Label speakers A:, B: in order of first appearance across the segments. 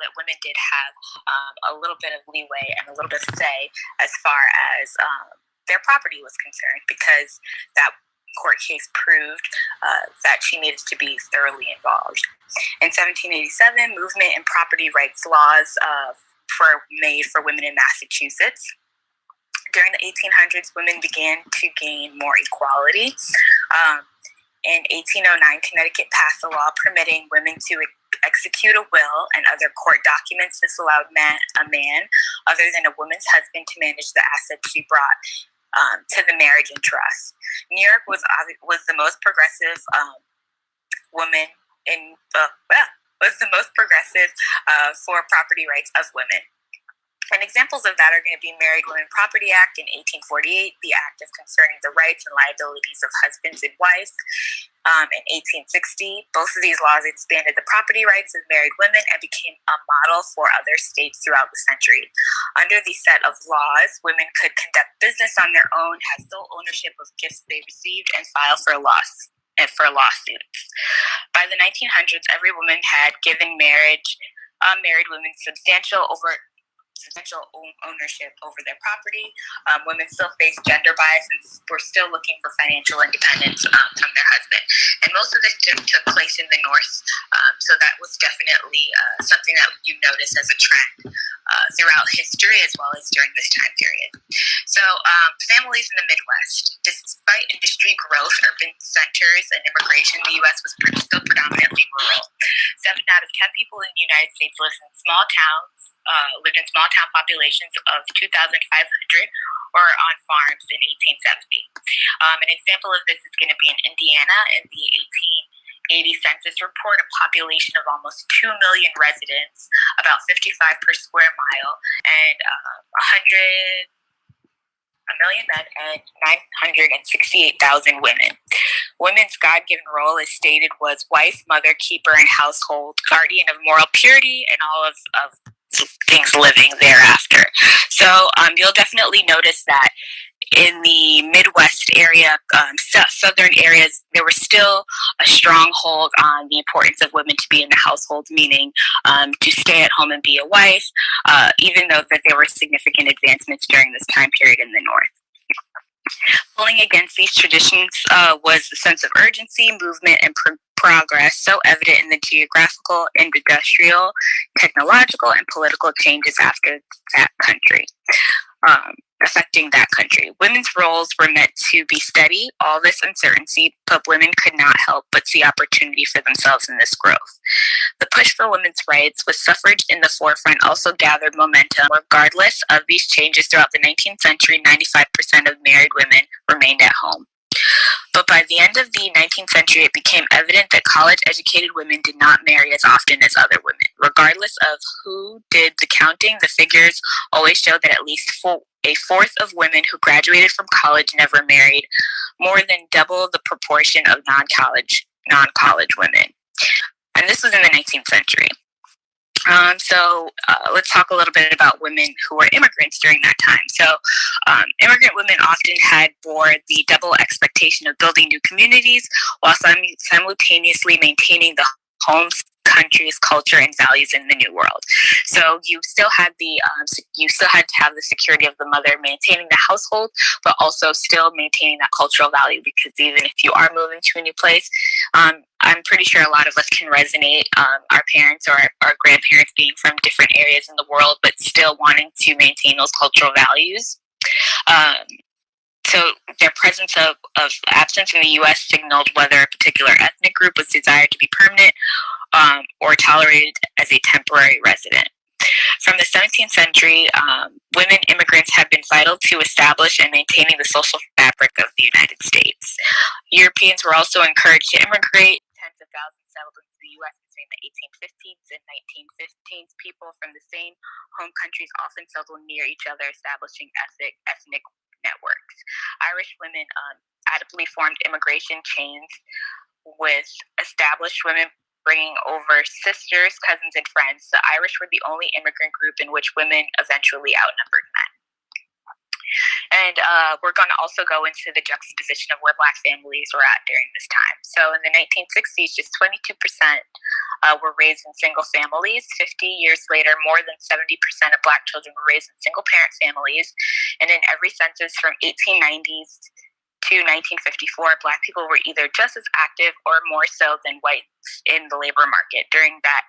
A: that women did have a little bit of leeway and a little bit of say as far as their property was concerned, because that court case proved that she needed to be thoroughly involved. In 1787, movement and property rights laws were made for women in Massachusetts. During the 1800s, women began to gain more equality. In 1809, Connecticut passed a law permitting women to execute a will and other court documents. This allowed a man other than a woman's husband to manage the assets she brought to the marriage and trust. New York was the most progressive woman in was the most progressive for property rights of women. And examples of that are going to be Married Women Property Act in 1848, the Act of Concerning the Rights and Liabilities of Husbands and Wives in 1860. Both of these laws expanded the property rights of married women and became a model for other states throughout the century. Under these set of laws, women could conduct business on their own, have sole ownership of gifts they received, and file for lawsuits. By the 1900s, every woman had given married women substantial ownership over their property. Women still face gender bias and were still looking for financial independence from their husband. And most of this took place in the North, so that was definitely something that you notice as a trend throughout history as well as during this time period. So families in the Midwest. Despite industry growth, urban centers, and immigration, the U.S. was still predominantly rural. 7 out of 10 people in the United States lived in small town populations of 2,500 or on farms in 1870. An example of this is going to be in Indiana in the 1880 census report, a population of almost 2 million residents, about 55 per square mile, and 1 million men and 968,000 women. Women's God-given role, as stated, was wife, mother, keeper, and household guardian of moral purity and all of things living thereafter. So you'll definitely notice that in the Midwest area, southern areas, there was still a strong hold on the importance of women to be in the household, meaning to stay at home and be a wife, even though that there were significant advancements during this time period in the North. Pulling against these traditions was the sense of urgency, movement, and progress so evident in the geographical, industrial, technological, and political changes after that country, affecting that country. Women's roles were meant to be steady, all this uncertainty, but women could not help but see opportunity for themselves in this growth. The push for women's rights, with suffrage in the forefront, also gathered momentum. Regardless of these changes throughout the 19th century, 95% of married women remained at home. But by the end of the 19th century, it became evident that college-educated women did not marry as often as other women. Regardless of who did the counting, the figures always show that at least a fourth of women who graduated from college never married, more than double the proportion of non-college women. And this was in the 19th century. So let's talk a little bit about women who were immigrants during that time. So immigrant women often bore the double expectation of building new communities while simultaneously maintaining the home's country's culture and values in the new world. So you still had to have the security of the mother maintaining the household, but also still maintaining that cultural value, because even if you are moving to a new place, I'm pretty sure a lot of us can resonate, our parents or our grandparents being from different areas in the world, but still wanting to maintain those cultural values. So their presence of absence in the U.S. signaled whether a particular ethnic group was desired to be permanent or tolerated as a temporary resident. From the 17th century, women immigrants have been vital to establish and maintaining the social fabric of the United States. Europeans were also encouraged to immigrate. Tens of thousands settled into the U.S. between the 1850s and 1915s. People from the same home countries often settled near each other, establishing ethnic networks. Irish women adeptly formed immigration chains, with established women bringing over sisters, cousins, and friends. The Irish were the only immigrant group in which women eventually outnumbered men. And we're going to also go into the juxtaposition of where Black families were at during this time. So in the 1960s, just 22% were raised in single families. 50 years later, more than 70% of Black children were raised in single-parent families. And in every census from 1890s to 1954, Black people were either just as active or more so than whites in the labor market during that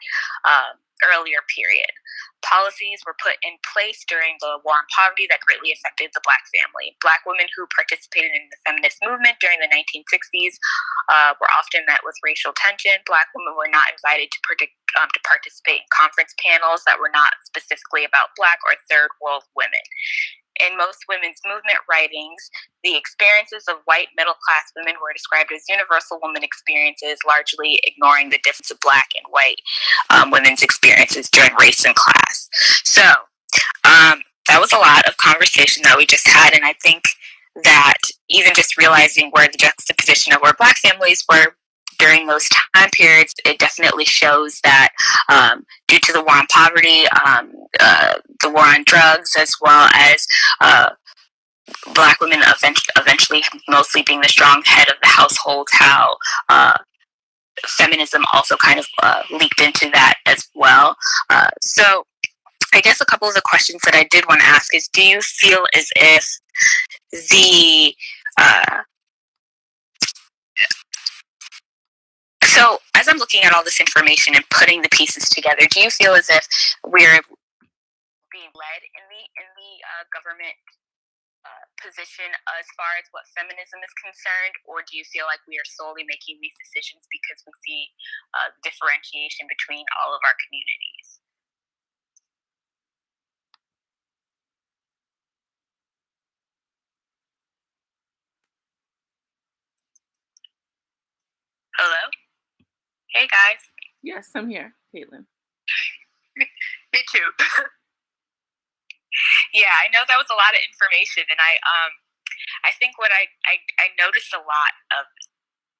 A: earlier period. Policies were put in place during the War on Poverty that greatly affected the Black family. Black women who participated in the feminist movement during the 1960s were often met with racial tension. Black women were not invited to participate in conference panels that were not specifically about Black or third world women. In most women's movement writings, the experiences of white middle-class women were described as universal woman experiences, largely ignoring the difference of Black and white women's experiences during race and class. So that was a lot of conversation that we just had, and I think that even just realizing where the juxtaposition of where Black families were during those time periods, it definitely shows that due to the war on poverty, the war on drugs, as well as Black women eventually mostly being the strong head of the household, how feminism also kind of leaked into that as well. So I guess a couple of the questions that I did want to ask is, do you feel as if the so as I'm looking at all this information and putting the pieces together, do you feel as if we're being led in the government position as far as what feminism is concerned, or do you feel like we are solely making these decisions because we see differentiation between all of our communities? Hello? Hey, guys.
B: Yes, I'm here, Caitlin.
A: Me too. Yeah, I know that was a lot of information, and I think what I noticed a lot of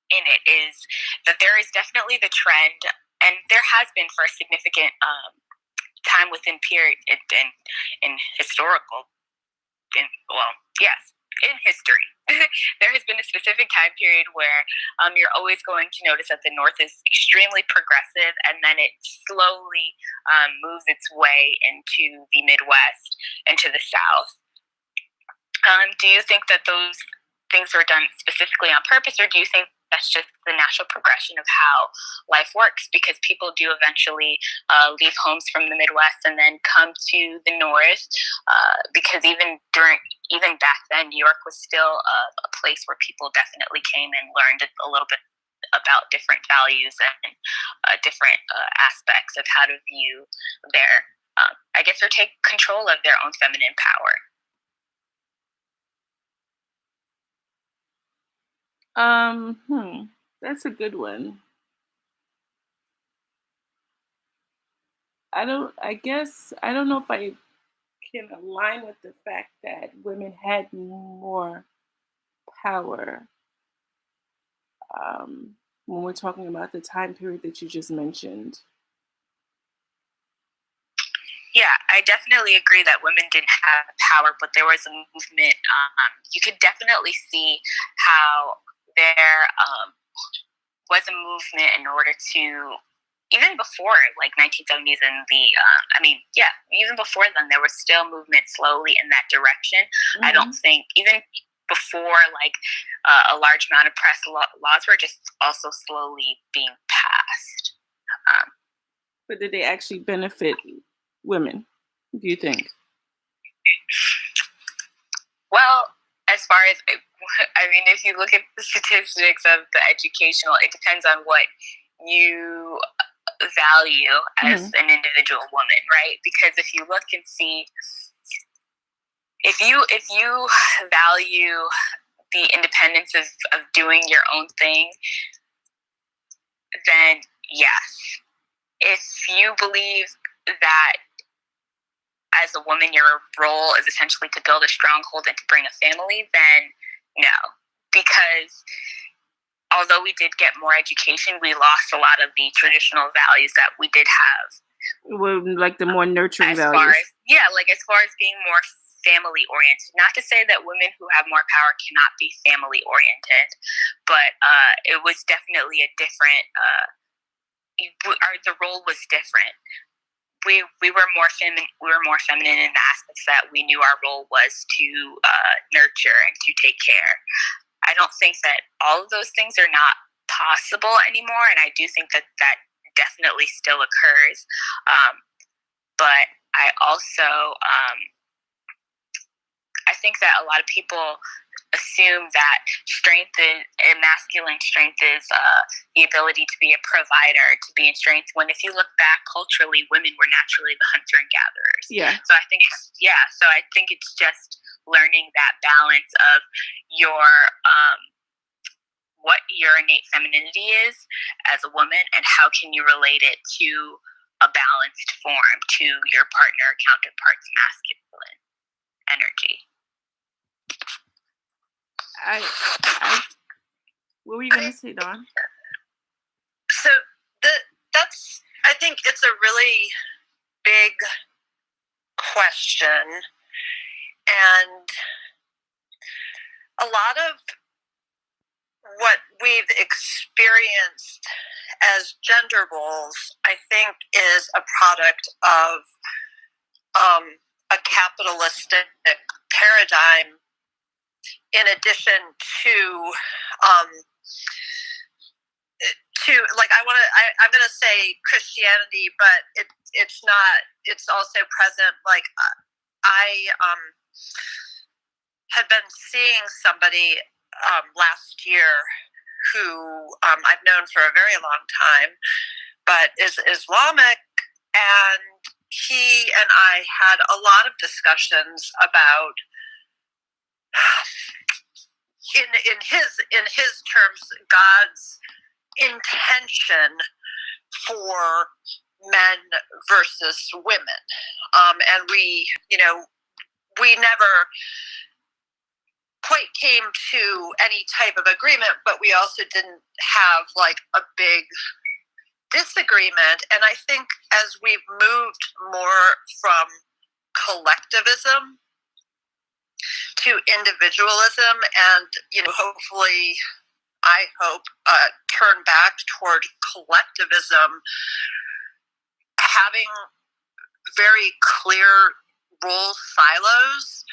A: in it is that there is definitely the trend, and there has been for a significant time within period in historical, in history. There has been a specific time period where you're always going to notice that the North is extremely progressive, and then it slowly moves its way into the Midwest and to the South. Do you think that those things were done specifically on purpose, or do you think that's just the natural progression of how life works? Because people do eventually leave homes from the Midwest and then come to the North, because even back then, New York was still a place where people definitely came and learned a little bit about different values and different aspects of how to view their, I guess, or take control of their own feminine power.
B: That's a good one. I don't know if I can align with the fact that women had more power when we're talking about the time period that you just mentioned.
A: Yeah, I definitely agree that women didn't have power, but there was a movement. You could definitely see how there was a movement in order to, even before like 1970s and even before then, there was still movement slowly in that direction. Mm-hmm. I don't think even before like a large amount of press laws were just also slowly being passed.
B: But did they actually benefit women, do you think?
A: Well, as far as, if you look at the statistics of the educational, it depends on what you value as an individual woman, right? Because if you look and see, if you value the independence of doing your own thing, then yes. If you believe that as a woman your role is essentially to build a stronghold and to bring a family, then no. Because although we did get more education, we lost a lot of the traditional values that we did have.
B: Well, like the more nurturing values.
A: As far as being more family oriented. Not to say that women who have more power cannot be family oriented, but it was definitely a different the role was different. We were more feminine in the aspects that we knew our role was to nurture and to take care. I don't think that all of those things are not possible anymore, and I do think that definitely still occurs. But I also I think that a lot of people assume that strength and masculine strength is the ability to be a provider, to be in strength. When if you look back culturally, women were naturally the hunter and gatherers.
B: Yeah.
A: So I think it's just learning that balance of your what your innate femininity is as a woman, and how can you relate it to a balanced form to your partner counterpart's masculine energy.
B: What were you going to say, Dawn?
C: So I think it's a really big question, and a lot of what we've experienced as gender roles, I think, is a product of a capitalistic paradigm, in addition to I'm going to say Christianity, but it's not. It's also present. Like I had been seeing somebody last year who I've known for a very long time, but is Islamic, and he and I had a lot of discussions about, in his terms, God's intention for men versus women, and we never quite came to any type of agreement, but we also didn't have like a big disagreement. And I think as we've moved more from collectivism to individualism, and hopefully, I hope, turn back toward collectivism, having very clear role silos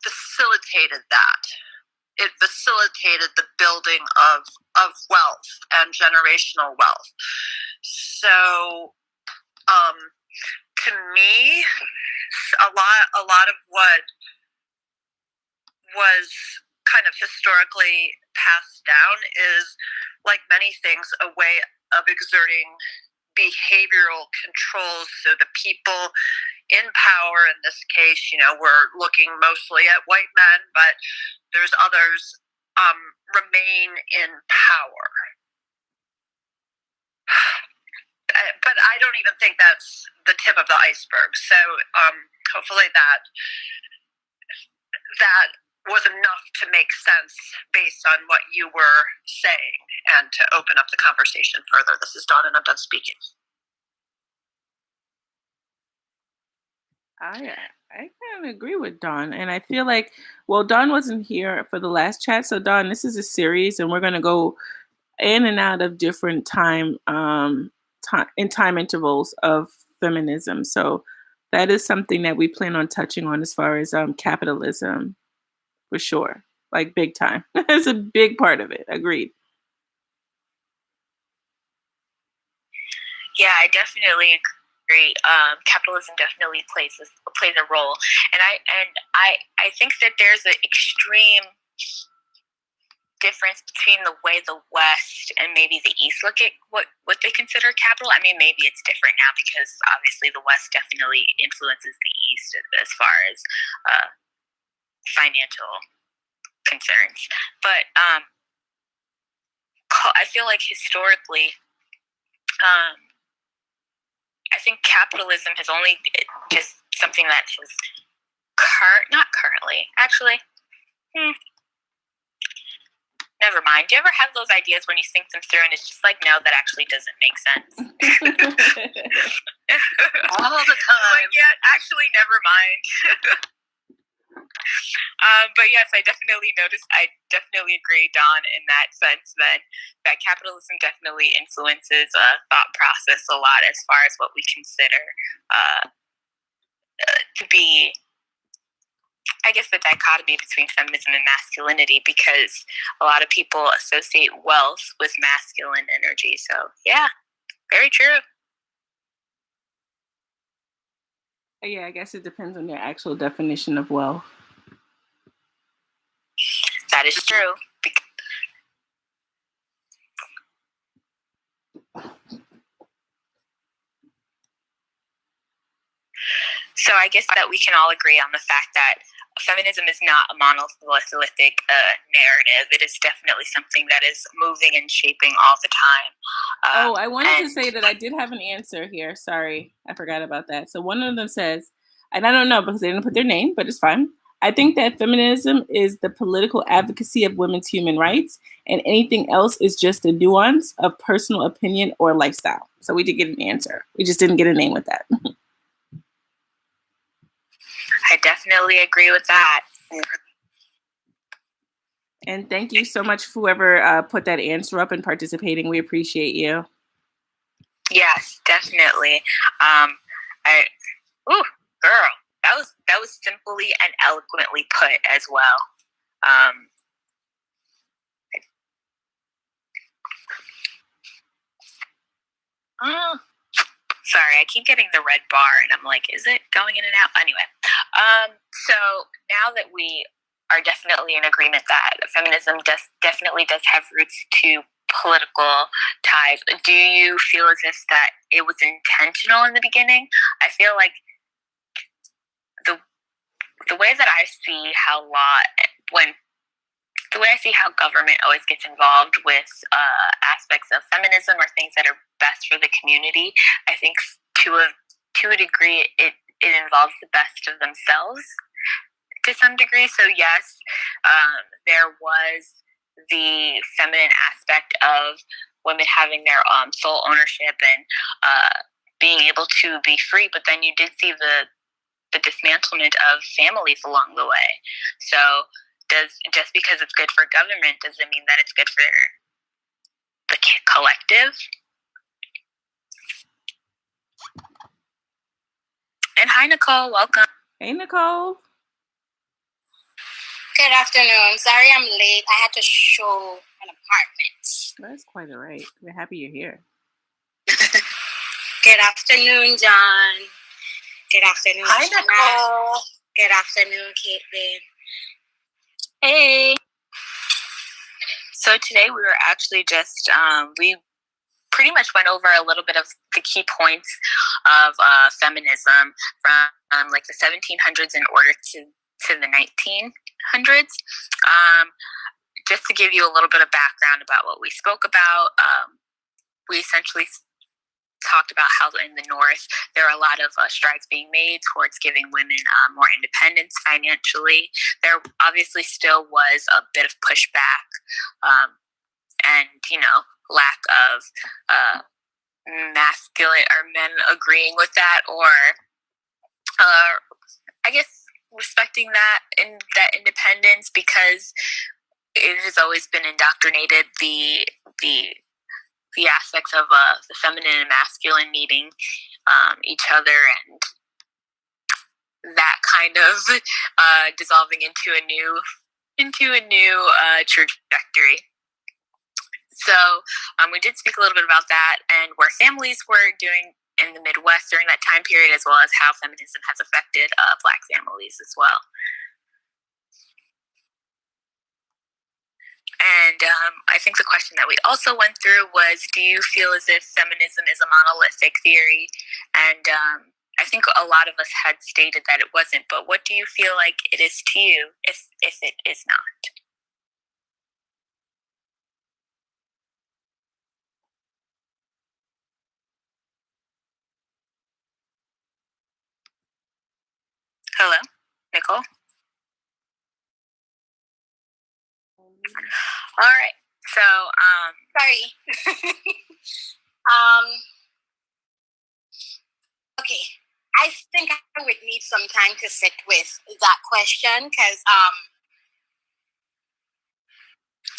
C: facilitated that. It facilitated the building of wealth and generational wealth. So, to me, a lot of what was kind of historically passed down is, like many things, a way of exerting behavioral controls. So the people in power, in this case, we're looking mostly at white men, but there's others, remain in power. But I don't even think that's the tip of the iceberg. So hopefully that was enough to make sense based on what you were saying, and to open up the conversation further. This is Dawn, and I'm done speaking.
B: I kind of agree with Dawn, and I feel like, Dawn wasn't here for the last chat, so Dawn, this is a series, and we're going to go in and out of different time intervals of feminism. So that is something that we plan on touching on as far as capitalism, for sure, like big time. That's a big part of it. Agreed.
A: Yeah, I definitely agree. Capitalism definitely plays a role, and I think that there's an extreme difference between the way the West and maybe the East look at what they consider capital. I mean, maybe it's different now because obviously the West definitely influences the East as far as financial concerns. But I feel like historically, I think capitalism has only just something that has not currently, actually. Never mind. Do you ever have those ideas when you think them through and it's just like, no, that actually doesn't make sense?
C: All the time.
A: Like, yeah, actually, never mind. But yes, I definitely agree, Dawn, in that sense that capitalism definitely influences thought process a lot as far as what we consider to be, I guess, the dichotomy between feminism and masculinity, because a lot of people associate wealth with masculine energy. So, yeah, very true.
B: Yeah, I guess it depends on your actual definition of wealth.
A: That is true. So I guess that we can all agree on the fact that feminism is not a monolithic narrative. It is definitely something that is moving and shaping all the time.
B: I wanted to say that I did have an answer here. Sorry, I forgot about that. So one of them says, and I don't know because they didn't put their name, but it's fine. I think that feminism is the political advocacy of women's human rights, and anything else is just a nuance of personal opinion or lifestyle. So we did get an answer. We just didn't get a name with that.
A: I definitely agree with that.
B: And thank you so much, whoever put that answer up and participating. We appreciate you.
A: Yes, definitely. Girl, that was simply and eloquently put as well. Sorry, I keep getting the red bar, and I'm like, is it going in and out? Anyway, so now that we are definitely in agreement that feminism definitely does have roots to political ties, do you feel as if that it was intentional in the beginning? I feel like the way that I see how government always gets involved with aspects of feminism or things that are best for the community, I think to a degree it involves the best of themselves to some degree. So yes, there was the feminine aspect of women having their sole ownership and being able to be free, but then you did see the dismantlement of families along the way. So just because it's good for government doesn't mean that it's good for the collective. And hi, Nicole. Welcome.
B: Hey, Nicole.
D: Good afternoon. Sorry I'm late. I had to show an apartment.
B: That's quite all right. We're happy you're here.
D: Good afternoon, John. Good afternoon,
A: hi, Nicole.
D: Good afternoon, Caitlin.
A: Hey. So today we were actually just, we pretty much went over a little bit of the key points of feminism from like the 1700s in order to the 1900s. Just to give you a little bit of background about what we spoke about, we essentially talked about how in the North there are a lot of strides being made towards giving women more independence financially. There obviously still was a bit of pushback and, lack of masculine or men agreeing with that, or I guess respecting that independence, because it has always been indoctrinated the aspects of the feminine and masculine needing each other, and that kind of dissolving into a new trajectory. So we did speak a little bit about that and where families were doing in the Midwest during that time period, as well as how feminism has affected Black families as well. And I think the question that we also went through was, do you feel as if feminism is a monolithic theory? And I think a lot of us had stated that it wasn't, but what do you feel like it is to you if it is not? Hello, Nicole? All right. So,
D: sorry. Okay. I think I would need some some time to sit with that question because,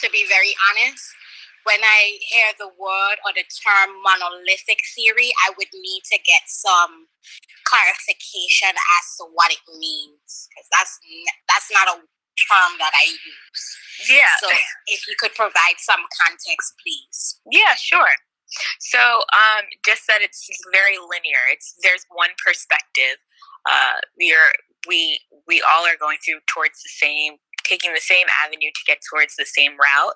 D: to be very honest, when I hear the word or the term monolithic theory, I would need to get some clarification as to what it means because that's not a term that I use.
A: Yeah.
D: So if you could provide some context, please.
A: Yeah, sure. So just that it's very linear. There's one perspective. We all are going towards taking the same avenue to get towards the same route.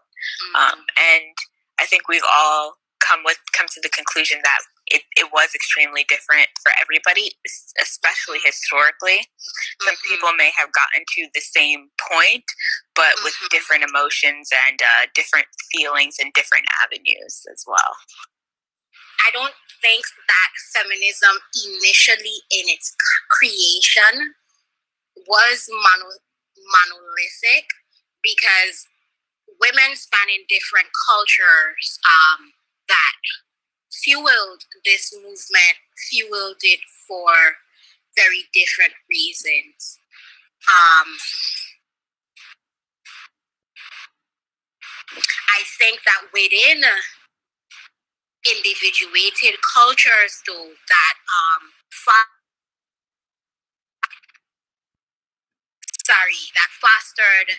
A: And I think we've all come to the conclusion that it was extremely different for everybody, especially historically. Some people may have gotten to the same point, but with different emotions and different feelings and different avenues as well.
D: I don't think that feminism initially in its creation was monolithic because women spanning different cultures that fueled this movement, fueled it for very different reasons. I think that within individuated cultures, though, that fostered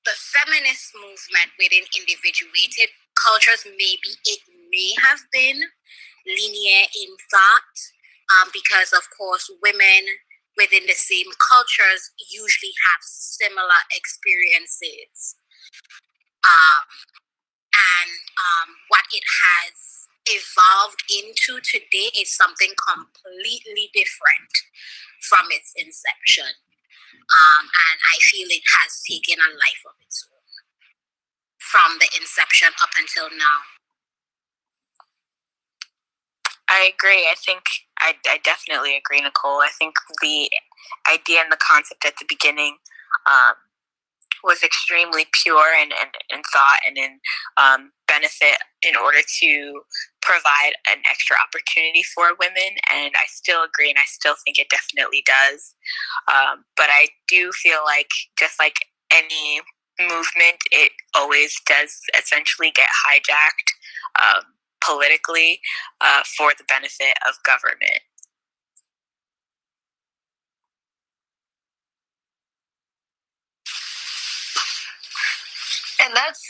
D: the feminist movement within individuated cultures. Maybe it may have been linear in thought, because of course women within the same cultures usually have similar experiences. And what it has evolved into today is something completely different from its inception. And I feel it has taken a life of its own from the inception up until now.
A: I agree. I think I definitely agree, Nicole. I think the idea and the concept at the beginning was extremely pure in thought and in benefit in order to provide an extra opportunity for women. And I still agree, and I still think it definitely does. But I do feel like, just like any movement, it always does essentially get hijacked politically for the benefit of government.
C: And that's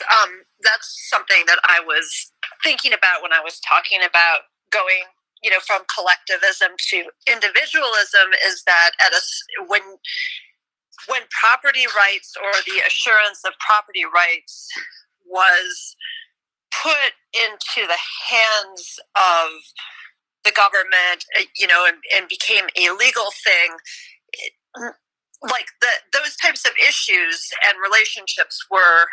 C: something that I was thinking about when I was talking about going, from collectivism to individualism, is that when property rights or the assurance of property rights was put into the hands of the government, and became a legal thing, like those types of issues and relationships were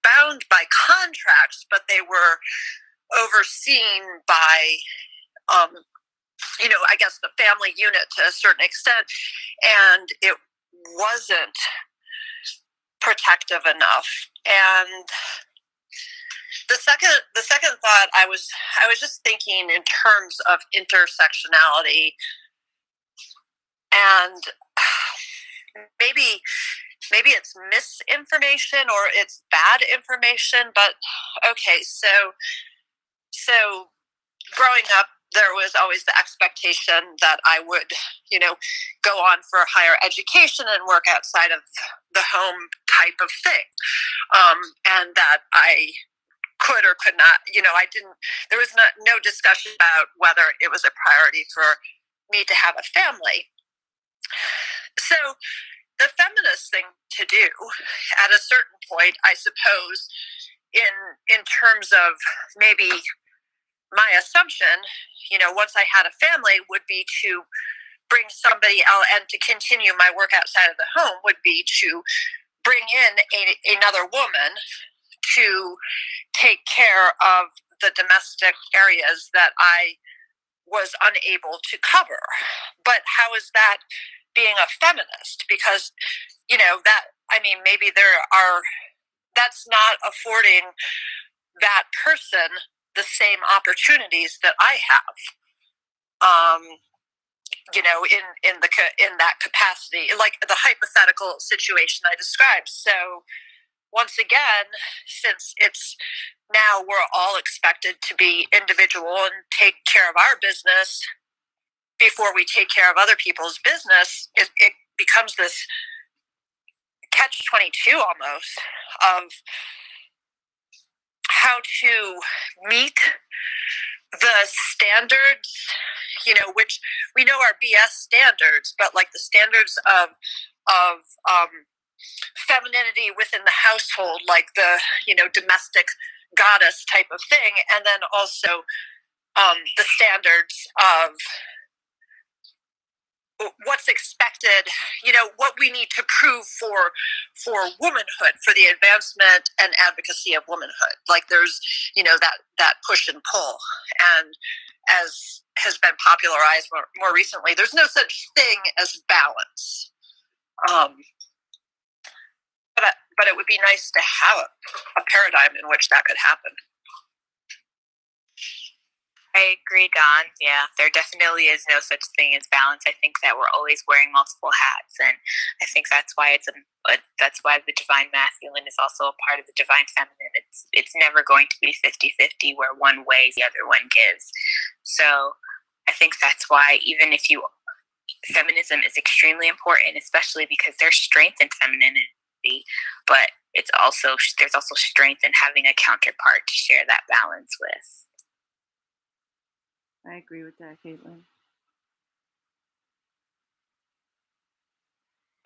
C: bound by contracts, but they were overseen by, I guess, the family unit to a certain extent, and it wasn't protective enough. And the second thought, I was just thinking in terms of intersectionality, and maybe it's misinformation or it's bad information, but okay, so growing up, there was always the expectation that I would, go on for higher education and work outside of the home type of thing, and that I could or could not, there was no discussion about whether it was a priority for me to have a family. So the feminist thing to do at a certain point, I suppose, in terms of maybe my assumption, once I had a family, would be to bring somebody else, and to continue my work outside of the home would be to bring in another woman to take care of the domestic areas that I was unable to cover. But how is that being a feminist? Because, maybe that's not affording that person the same opportunities that I have. in that capacity, like the hypothetical situation I described. So once again, since it's now we're all expected to be individual and take care of our business before we take care of other people's business, it becomes this catch-22 almost of how to meet the standards, which we know are BS standards, but like the standards of femininity within the household, like the domestic goddess type of thing, and then also the standards of what's expected, what we need to prove for womanhood, for the advancement and advocacy of womanhood. Like there's that push and pull, and as has been popularized more recently, there's no such thing as balance. But it would be nice to have a paradigm in which that could happen.
A: I agree, Don. Yeah, there definitely is no such thing as balance. I think that we're always wearing multiple hats, and I think that's why that's why the divine masculine is also a part of the divine feminine. It's never going to be 50-50 where one weighs, the other one gives. So I think that's why feminism is extremely important, especially because there's strength in femininity, but there's also strength in having a counterpart to share that balance with.
B: I agree with that, Caitlin.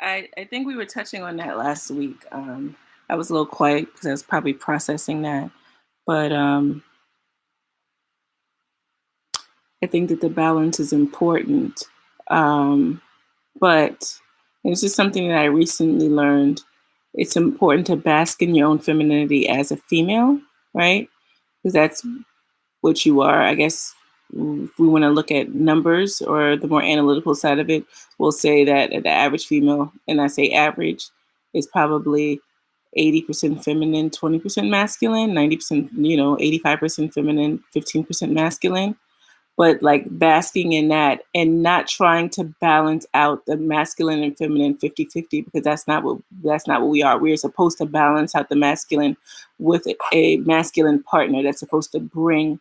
B: I think we were touching on that last week. I was a little quiet because I was probably processing that. But I think that the balance is important. But it's just something that I recently learned. It's important to bask in your own femininity as a female, right? Because that's what you are. I guess if we want to look at numbers or the more analytical side of it, we'll say that the average female, and I say average, is probably 80% feminine, 20% masculine, 90%, 85% feminine, 15% masculine. But like basking in that and not trying to balance out the masculine and feminine 50-50, because that's not what we are. We're supposed to balance out the masculine with a masculine partner that's supposed to bring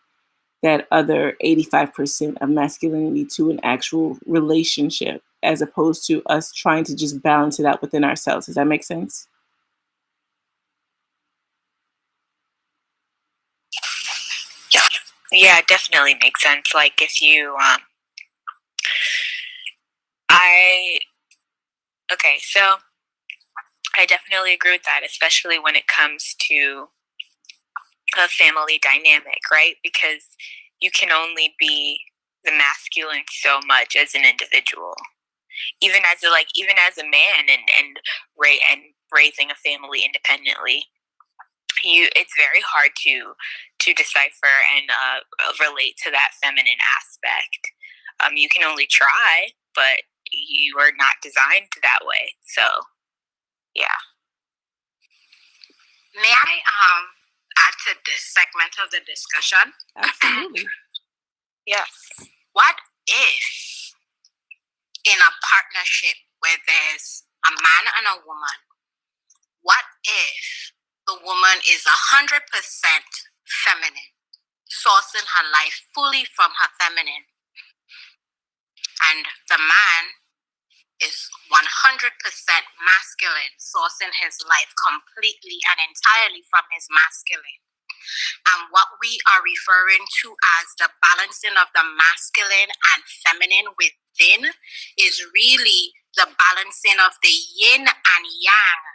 B: that other 85% of masculinity to an actual relationship, as opposed to us trying to just balance it out within ourselves. Does that make sense?
A: Yeah, it definitely makes sense. Like if you, so I definitely agree with that, especially when it comes to a family dynamic, right? Because you can only be the masculine so much as an individual, even as a man, and raising a family independently. It's very hard to decipher and relate to that feminine aspect. You can only try, but you are not designed that way. So, yeah.
D: May I add to this segment of the discussion?
B: Absolutely.
A: Yes.
D: What if in a partnership where there's a man and a woman, what if the woman is 100% feminine, sourcing her life fully from her feminine, and the man is 100% masculine, sourcing his life completely and entirely from his masculine? And what we are referring to as the balancing of the masculine and feminine within is really the balancing of the yin and yang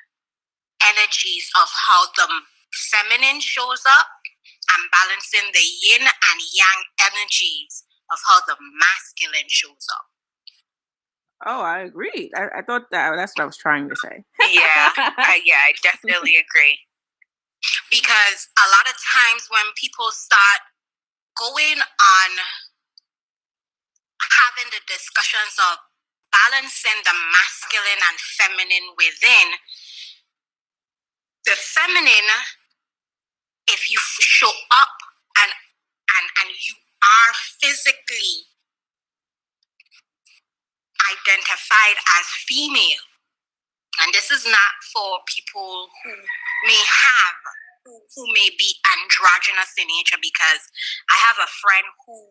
D: energies of how the feminine shows up, and balancing the yin and yang energies of how the masculine shows up.
B: Oh, I agree. I thought that's what I was trying to say.
A: Yeah, I definitely agree.
D: Because a lot of times when people start going on having the discussions of balancing the masculine and feminine within, the feminine, if you show up and you are physically identified as female. And this is not for people who may have, who may be androgynous in nature, because I have a friend who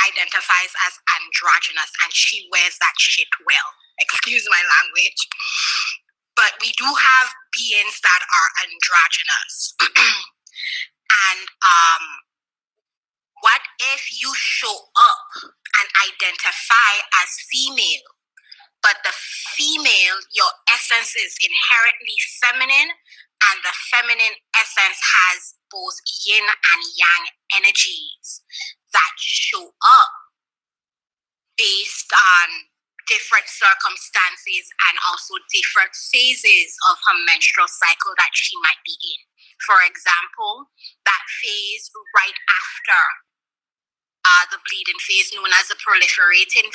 D: identifies as androgynous and she wears that shit well. Excuse my language. But we do have beings that are androgynous. And what if you show up and identify as female, but the female, your essence is inherently feminine, and the feminine essence has both yin and yang energies that show up based on different circumstances and also different phases of her menstrual cycle that she might be in. For example, that phase right after the bleeding phase, known as the proliferative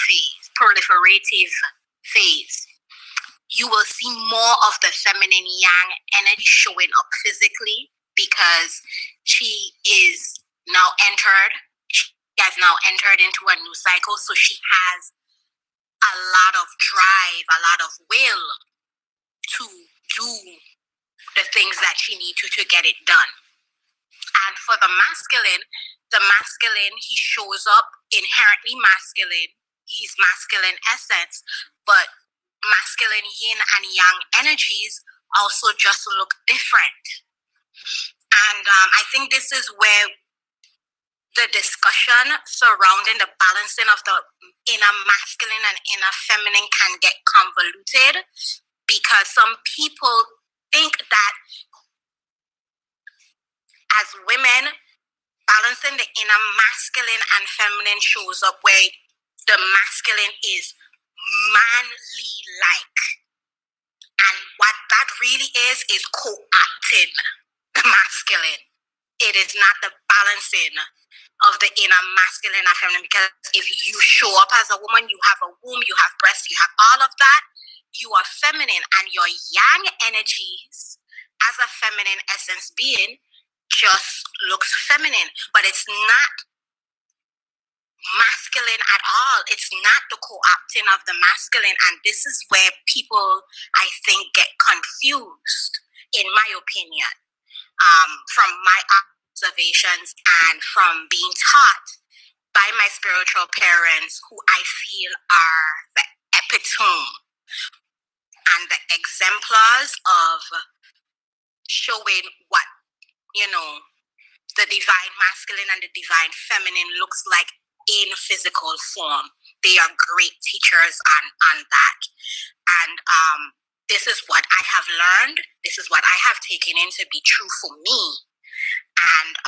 D: phase, you will see more of the feminine yang energy showing up physically, because she has now entered into a new cycle, so she has a lot of drive, a lot of will to do the things that she needs to get it done. And for the masculine, he shows up inherently masculine. He's masculine essence, but masculine yin and yang energies also just look different. And I think this is where the discussion surrounding the balancing of the inner masculine and inner feminine can get convoluted, because some people think that as women, balancing the inner masculine and feminine shows up where the masculine is manly like, and what that really is co-opting the masculine. It is not the balancing of the inner masculine and feminine, because if you show up as a woman, you have a womb, you have breasts, you have all of that, you are feminine, and your yang energies as a feminine essence being just looks feminine, but it's not masculine at all. It's not the co-opting of the masculine, and this is where people, I think, get confused, in my opinion, from my observations and from being taught by my spiritual parents, who I feel are the epitome and the exemplars of showing what, the divine masculine and the divine feminine looks like in physical form. They are great teachers on that. And this is what I have learned. This is what I have taken in to be true for me. And,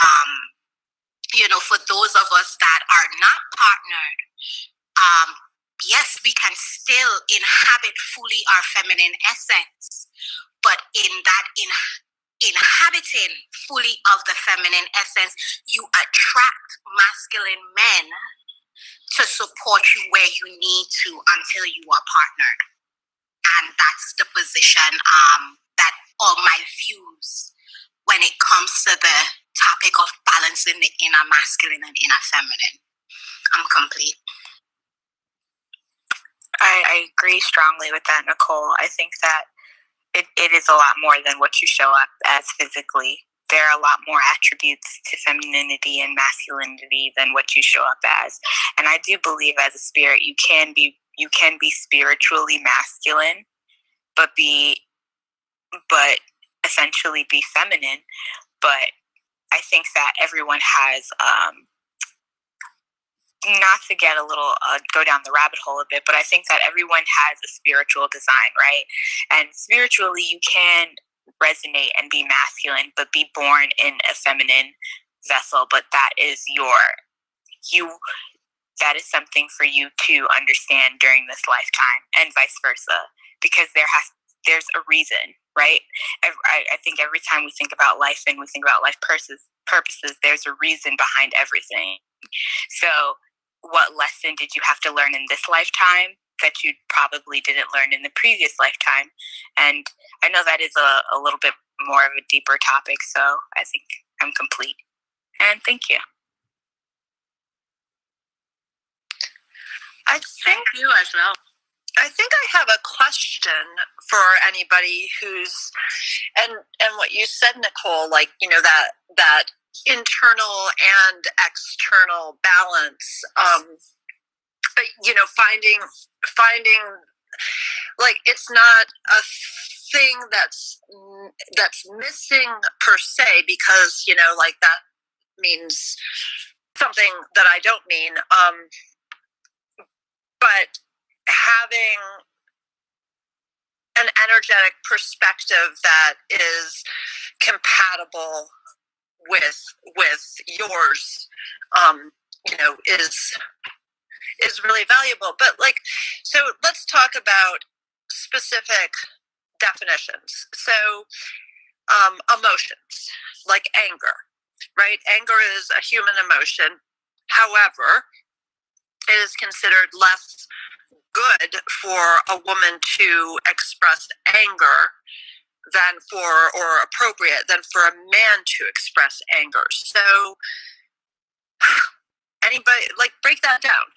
D: for those of us that are not partnered, yes, we can still inhabit fully our feminine essence, but in that inhabiting fully of the feminine essence, you attract masculine men to support you where you need to until you are partnered. And that's the position that all my views when it comes to the topic of balancing the inner masculine and inner feminine. I'm complete.
A: I agree strongly with that, Nicole. I think that it is a lot more than what you show up as physically. There are a lot more attributes to femininity and masculinity than what you show up as. And I do believe as a spirit, you can be spiritually masculine, but essentially be feminine. But I think that everyone has, not to get a little, go down the rabbit hole a bit, but I think that everyone has a spiritual design, right? And spiritually, you can resonate and be masculine, but be born in a feminine vessel. But that is that is something for you to understand during this lifetime, and vice versa, because there's a reason, right? I think every time we think about life and we think about life purposes, there's a reason behind everything. So what lesson did you have to learn in this lifetime that you probably didn't learn in the previous lifetime? And I know that is a little bit more of a deeper topic, so I think I'm complete. And thank you.
C: Thank you as well. I think I have a question for anybody who's, and what you said, Nicole, like, you know, that internal and external balance, you know, finding like, it's not a thing that's missing per se, because, you know, like, that means something that I don't mean, but having an energetic perspective that is compatible with yours, you know, is really valuable. But, like, so let's talk about specific definitions. So, emotions, like anger, right? Anger is a human emotion. However, it is considered less good for a woman to express anger than for, or appropriate than for a man to express anger. So, anybody, like, break that down.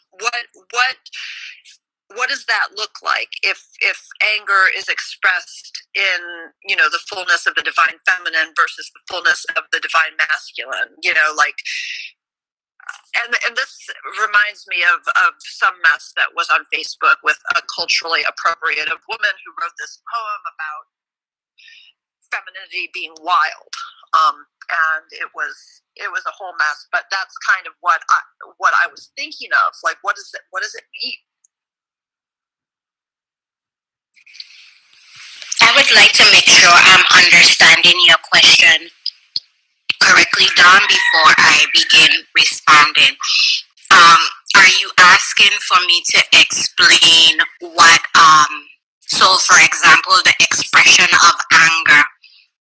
C: What does that look like if anger is expressed in, you know, the fullness of the divine feminine versus the fullness of the divine masculine? You know, like, and this reminds me of some mess that was on Facebook with a culturally appropriative woman who wrote this poem about femininity being wild, and it was a whole mess. But that's kind of what I was thinking of. Like, what does it mean?
D: I would like to make sure I'm understanding your question correctly, Dawn, before I begin responding. Are you asking for me to explain what, so for example, the expression of anger,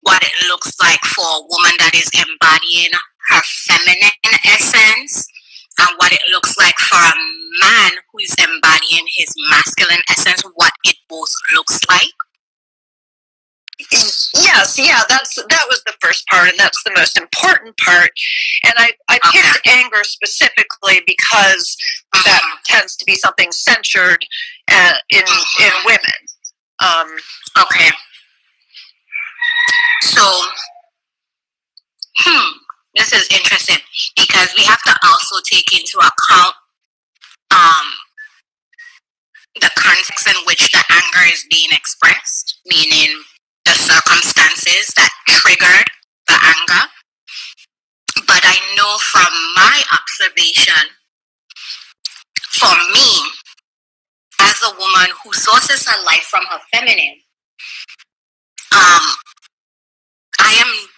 D: what it looks like for a woman that is embodying her feminine essence, and what it looks like for a man who is embodying his masculine essence, what it both looks like?
C: Yes, yeah, that was the first part, and that's the most important part. And I picked anger specifically because that tends to be something centered in women.
D: Okay. So, this is interesting, because we have to also take into account the context in which the anger is being expressed, meaning the circumstances that triggered the anger. But I know from my observation, for me, as a woman who sources her life from her feminine, I am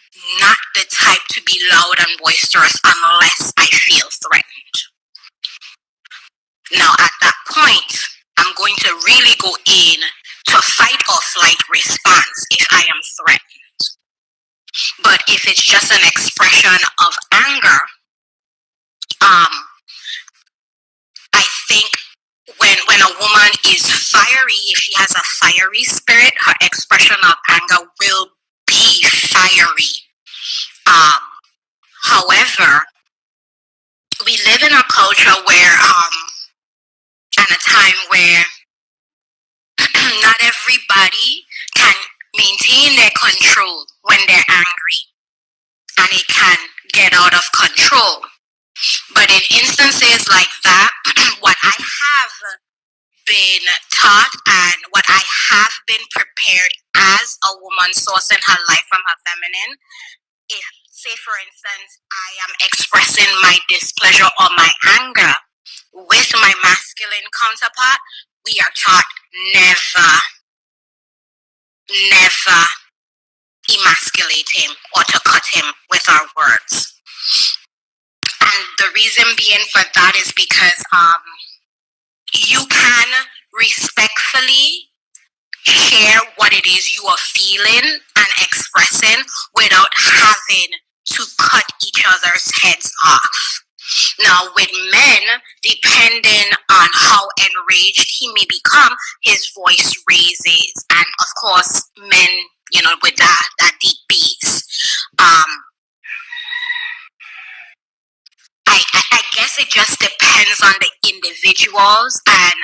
D: not the type to be loud and boisterous unless I feel threatened. Now, at that point, I'm going to really go in to fight or flight response if I am threatened. But if it's just an expression of anger, I think when a woman is fiery, if she has a fiery spirit, her expression of anger will be fiery. However, we live in a culture where, and a time where not everybody can maintain their control when they're angry, and it can get out of control. But in instances like that, what I have been taught and what I have been prepared as a woman sourcing her life from her feminine, if, say for instance, I am expressing my displeasure or my anger with my masculine counterpart, we are taught never emasculate him or to cut him with our words. And the reason being for that is because you can respectfully share what it is you are feeling and expressing without having to cut each other's heads off. Now, with men, depending on how enraged he may become, his voice raises. And of course, men, you know, with that deep bass. I guess it just depends on the individuals and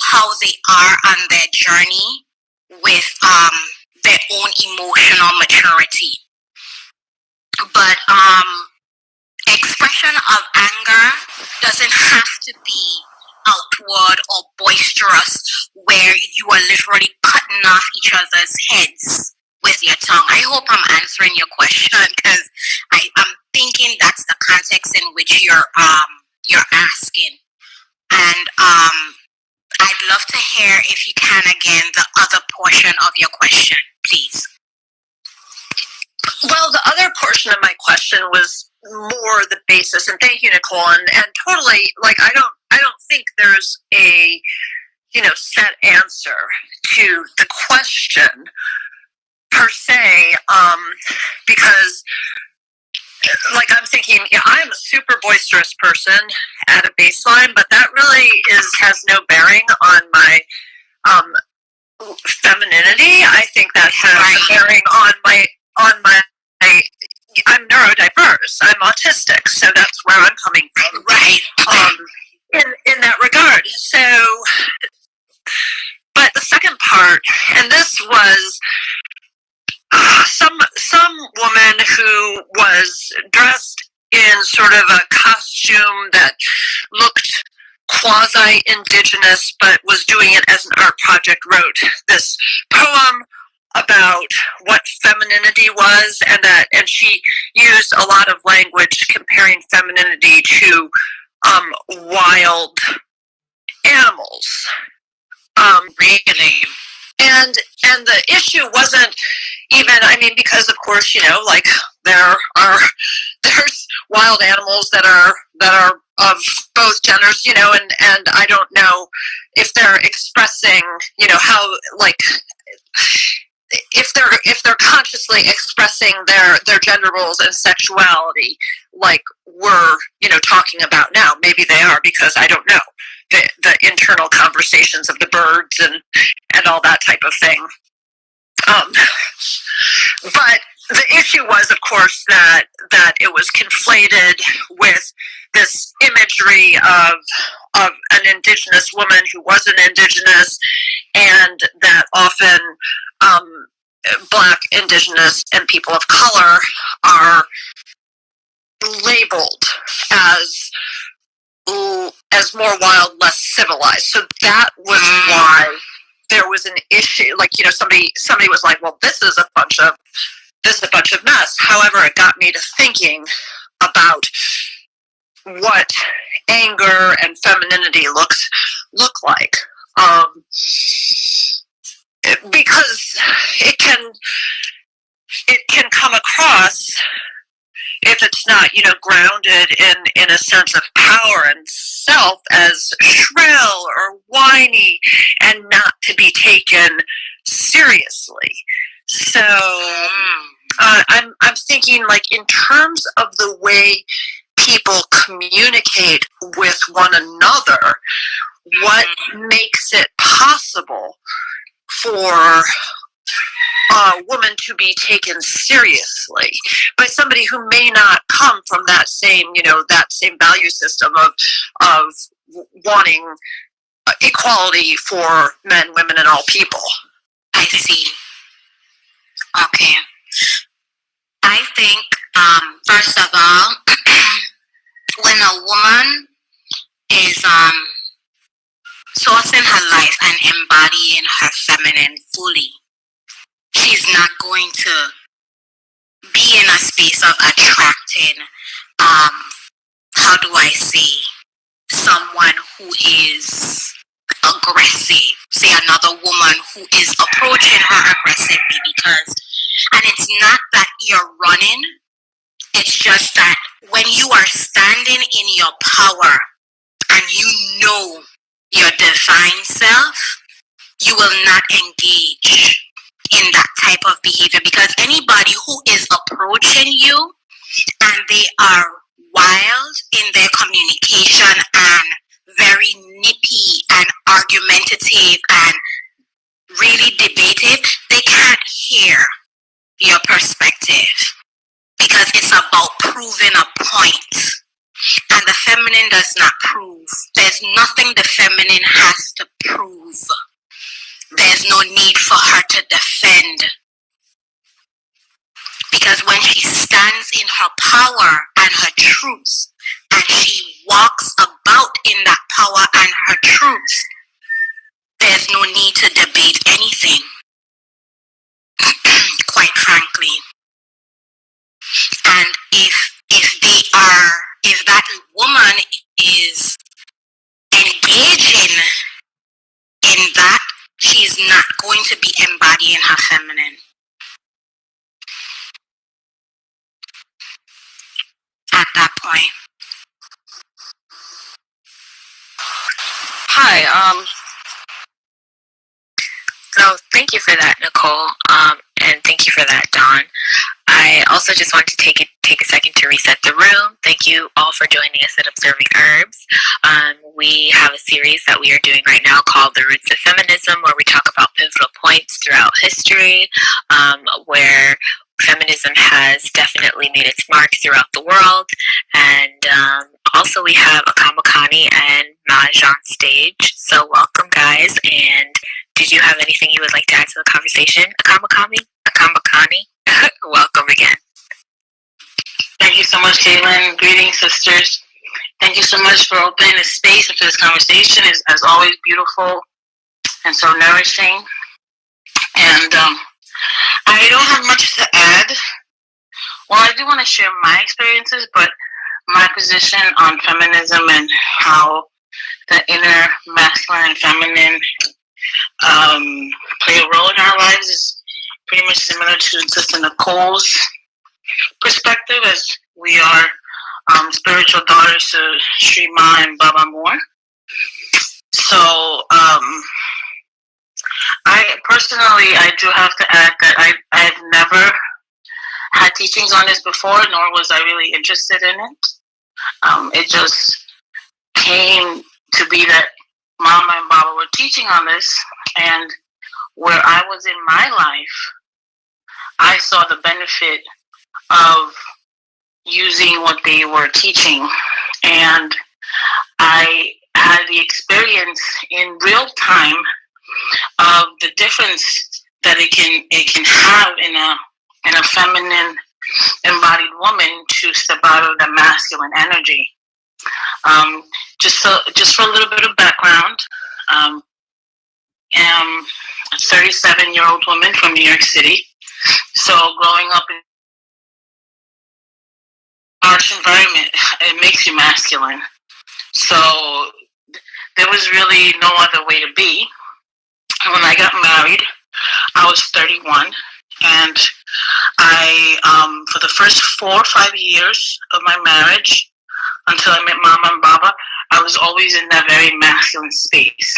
D: how they are on their journey with their own emotional maturity. But expression of anger doesn't have to be outward or boisterous, where you are literally cutting off each other's heads with your tongue. I hope I'm answering your question, because I'm thinking that's the context in which you're asking. And I'd love to hear, if you can, again, the other portion of your question, please.
C: Well, the other portion of my question was more the basis, and thank you, Nicole, and totally, like, I don't think there's a, set answer to the question per se, because, like, I'm thinking, I'm a super boisterous person at a baseline, but that really has no bearing on my femininity. I think that has bearing on my I'm neurodiverse. I'm autistic, so that's where I'm coming from.
D: Right.
C: In that regard. So, but the second part, and this was some woman who was dressed in sort of a costume that looked quasi-indigenous, but was doing it as an art project, wrote this poem about what femininity was, and she used a lot of language comparing femininity to wild animals.
D: Really?
C: And the issue wasn't even, because of course, like there's wild animals that are of both genders, and I don't know if they're expressing, how, like, if they're consciously expressing their gender roles and sexuality, like we're talking about now. Maybe they are, because I don't know the internal conversations of the birds and all that type of thing. But the issue was, of course, that it was conflated with this imagery of an indigenous woman who wasn't indigenous, and that often Black, indigenous, and people of color are labeled as more wild, less civilized. So that was why there was an issue. Like, somebody was like, well, this is a bunch of mess. However, it got me to thinking about what anger and femininity look like. Because it can come across, if it's not, grounded in a sense of power and self, as shrill or whiny and not to be taken seriously. So I'm thinking, like, in terms of the way people communicate with one another, what makes it possible for a woman to be taken seriously by somebody who may not come from that same value system of wanting equality for men, women, and all people.
D: I see. Okay. I think, first of all, when a woman is sourcing her life and embodying her feminine fully, she's not going to be in a space of attracting, how do I say, someone who is aggressive. Say another woman who is approaching her aggressively, and it's not that you're running, it's just that when you are standing in your power and you know your divine self, you will not engage in that type of behavior, because anybody who is approaching you and they are wild in their communication and very nippy and argumentative and really debative, they can't hear your perspective, because it's about proving a point. And the feminine does not prove. There's nothing the feminine has to prove. There's no need for her to defend. Because when she stands in her power and her truth, and she walks about in that power and her truth, there's no need to debate anything, quite frankly. And if that woman is engaging in that, she's not going to be embodying her feminine. At that point.
A: Hi. So thank you for that, Nicole. And thank you for that, Dawn. I also just wanted to take a second to reset the room. Thank you all for joining us at Observing Herbs. We have a series that we are doing right now called The Roots of Feminism, where we talk about pivotal points throughout history, where feminism has definitely made its mark throughout the world. And also we have Akamakani and Maj on stage. So welcome, guys. And did you have anything you would like to add to the conversation, Akamakani? Welcome again.
E: Thank you so much, Caitlin. Greetings, sisters. Thank you so much for opening this space and for this conversation. It's, as always, beautiful and so nourishing. And I don't have much to add. Well, I do want to share my experiences, but my position on feminism and how the inner masculine and feminine play a role in our lives is pretty much similar to Sister Nicole's perspective, as we are spiritual daughters to Sri Ma and Baba Moore. So I do have to add that I've never had teachings on this before, nor was I really interested in it. It just came to be that Mama and Baba were teaching on this, and where I was in my life, I saw the benefit of using what they were teaching, and I had the experience in real time of the difference that it can have in a feminine embodied woman to step out of the masculine energy. Just for a little bit of background, I'm a 37-year-old woman from New York City. So growing up in a harsh environment, it makes you masculine. So there was really no other way to be. When I got married, I was 31, and I, for the first 4 or 5 years of my marriage, until I met Mama and Baba, I was always in that very masculine space.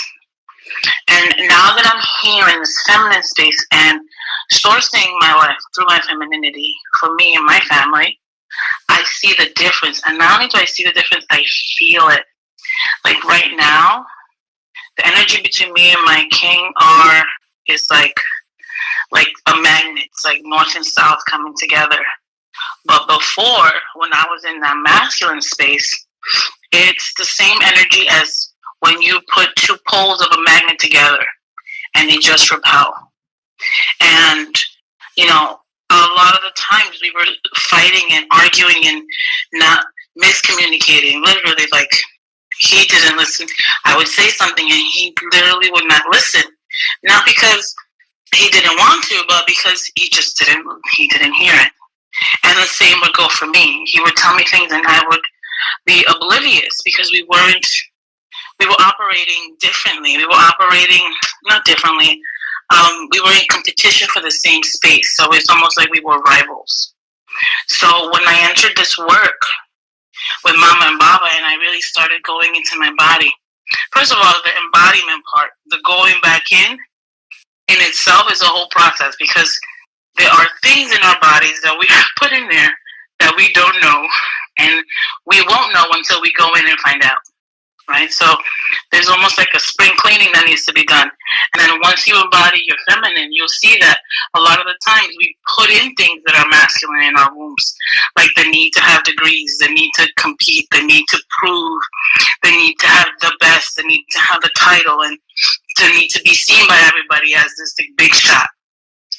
E: And now that I'm here in this feminine space and sourcing my life through my femininity for me and my family, I see the difference. And not only do I see the difference, I feel it. Like right now, the energy between me and my king is like a magnet. It's like north and south coming together. But before, when I was in that masculine space, it's the same energy as when you put two poles of a magnet together and they just repel. And, you know, a lot of the times we were fighting and arguing and not miscommunicating. Literally, like, he didn't listen. I would say something and he literally would not listen. Not because he didn't want to, but because he didn't hear it. And the same would go for me. He would tell me things and I would be oblivious because we were operating differently. We were operating, not differently, we were in competition for the same space. So it's almost like we were rivals. So when I entered this work with Mama and Baba and I really started going into my body, first of all, the embodiment part, the going back in itself is a whole process, because there are things in our bodies that we put in there that we don't know, and we won't know until we go in and find out, right? So there's almost like a spring cleaning that needs to be done. And then once you embody your feminine, you'll see that a lot of the times we put in things that are masculine in our wombs, like the need to have degrees, the need to compete, the need to prove, the need to have the best, the need to have the title, and the need to be seen by everybody as this big shot.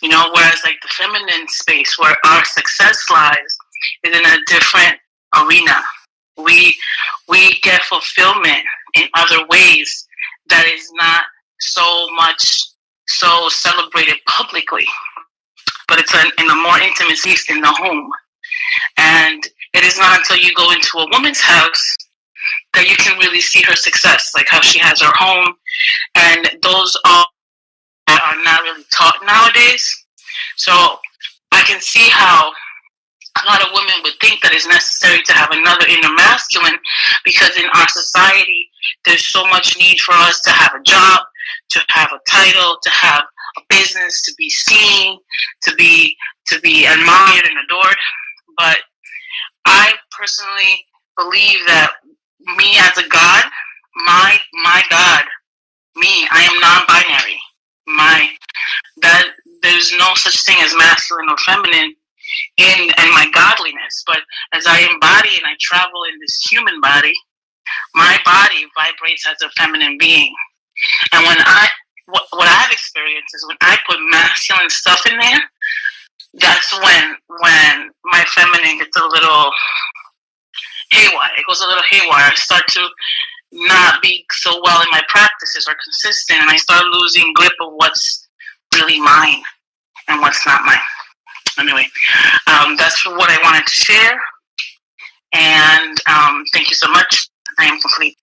E: You know, whereas like the feminine space where our success lies is in a different arena. We get fulfillment in other ways that is not so much so celebrated publicly, but it's in a more intimate space in the home. And it is not until you go into a woman's house that you can really see her success, like how she has her home, and those are not really taught nowadays. So I can see how a lot of women would think that it's necessary to have another inner masculine, because in our society there's so much need for us to have a job, to have a title, to have a business, to be seen, to be admired and adored. But I personally believe that me as a god, my God, me, I am non-binary. That there's no such thing as masculine or feminine in my godliness. But as I embody and I travel in this human body, my body vibrates as a feminine being. And what I've experienced is when I put masculine stuff in there, that's when my feminine gets a little haywire. It goes a little haywire. I start to not be so well in my practices or consistent, and I start losing grip of what's really mine and what's not mine. Anyway, that's what I wanted to share, and thank you so much. I am complete.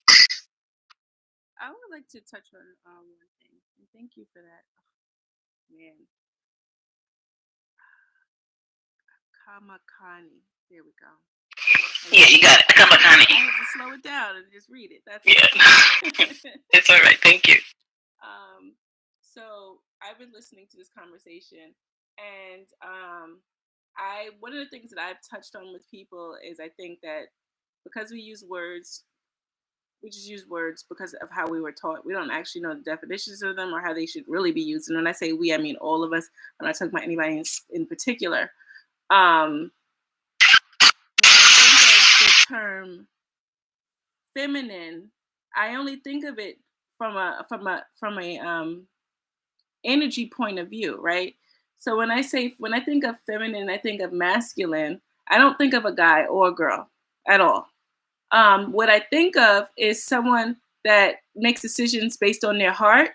B: I would like to touch on one thing, and thank you for that. Oh, man. Kamakani. There we go.
E: Yeah, you got it. Kamakani.
B: I have to slow it down and just read it. That's
E: It's all right. Thank you.
B: So I've been listening to this conversation, and one of the things that I've touched on with people is I think that because we use words, we just use words because of how we were taught. We don't actually know the definitions of them or how they should really be used. And when I say we, I mean all of us. I'm not talking about anybody in particular. When I think of the term feminine, I only think of it from a energy point of view, right? So when I think of feminine, I think of masculine. I don't think of a guy or a girl at all. What I think of is someone that makes decisions based on their heart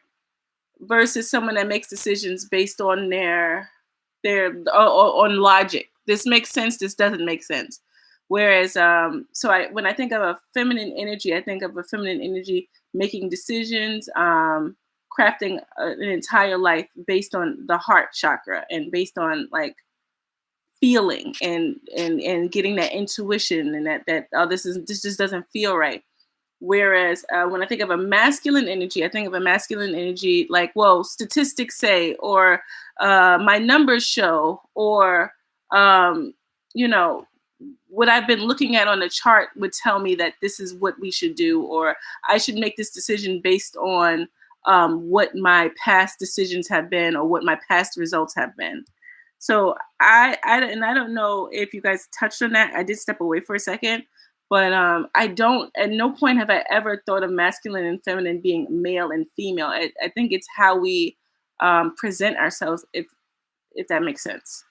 B: versus someone that makes decisions based on their on logic. This makes sense. This doesn't make sense. Whereas, when I think of a feminine energy, I think of a feminine energy making decisions, crafting an entire life based on the heart chakra and based on like feeling and getting that intuition and that this just doesn't feel right. Whereas when I think of a masculine energy, I think of a masculine energy like, well, statistics say, or my numbers show, or what I've been looking at on the chart would tell me that this is what we should do, or I should make this decision based on what my past decisions have been or what my past results have been. So I don't know if you guys touched on that. I did step away for a second, but I don't, at no point have I ever thought of masculine and feminine being male and female. I think it's how we present ourselves, if that makes sense.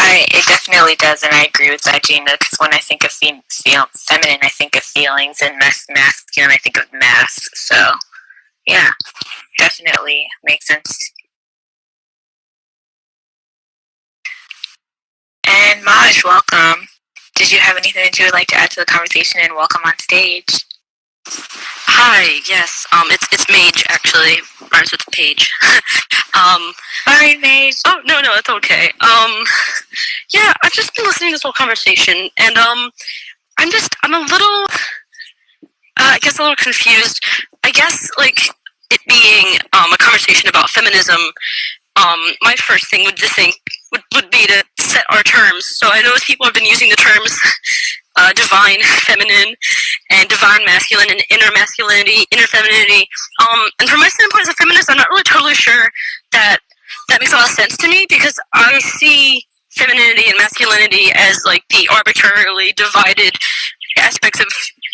A: It definitely does, and I agree with that, Gina, because when I think of feminine, I think of feelings, and masculine, I think of mass. So, yeah, definitely makes sense. And Maj, welcome. Did you have anything that you would like to add to the conversation? And welcome on stage.
F: Hi, yes. It's Mage, actually. Rhymes with Page.
A: Sorry, Mage.
F: Oh, no, it's okay. Yeah, I've just been listening to this whole conversation, and I'm a little, I guess a little confused. I guess, like, it being a conversation about feminism, my first thing would be to set our terms. So I know people have been using the terms divine feminine and divine masculine and inner masculinity, inner femininity. And from my standpoint as a feminist, I'm not sure that that makes a lot of sense to me, because I see femininity and masculinity as like the arbitrarily divided aspects of,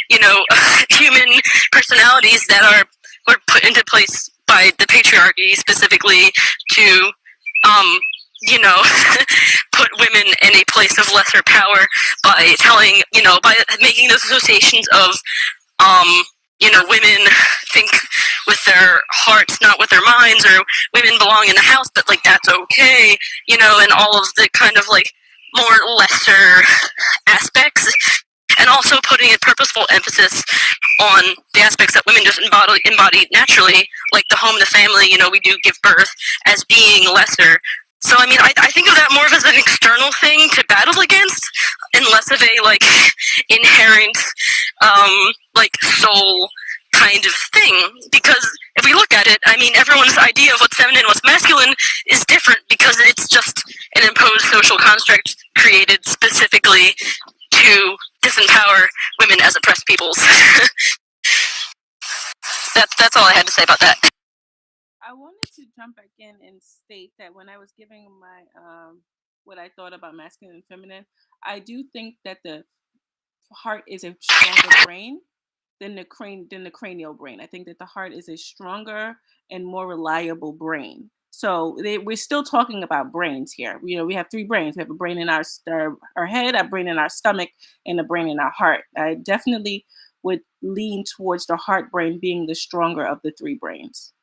F: you know, human personalities that were put into place by the patriarchy specifically to, you know, put women in a place of lesser power by telling, you know, by making those associations of, you know, women think with their hearts, not with their minds, or women belong in the house, but like that's okay, you know, and all of the kind of like more lesser aspects, and also putting a purposeful emphasis on the aspects that women just embody naturally, like the home, the family, you know, we do give birth, as being lesser. So, I mean, I think of that more as an external thing to battle against, and less of a, like, inherent, like, soul kind of thing. Because if we look at it, I mean, everyone's idea of what's feminine, what's masculine is different, because it's just an imposed social construct created specifically to disempower women as oppressed peoples. That's all I had to say about that.
B: I wanted to jump back in and state that when I was giving my what I thought about masculine and feminine, I do think that the heart is a stronger brain than the cranial brain. I think that the heart is a stronger and more reliable brain. So we're still talking about brains here. You know, we have three brains. We have a brain in our head, a brain in our stomach, and a brain in our heart. I definitely would lean towards the heart brain being the stronger of the three brains.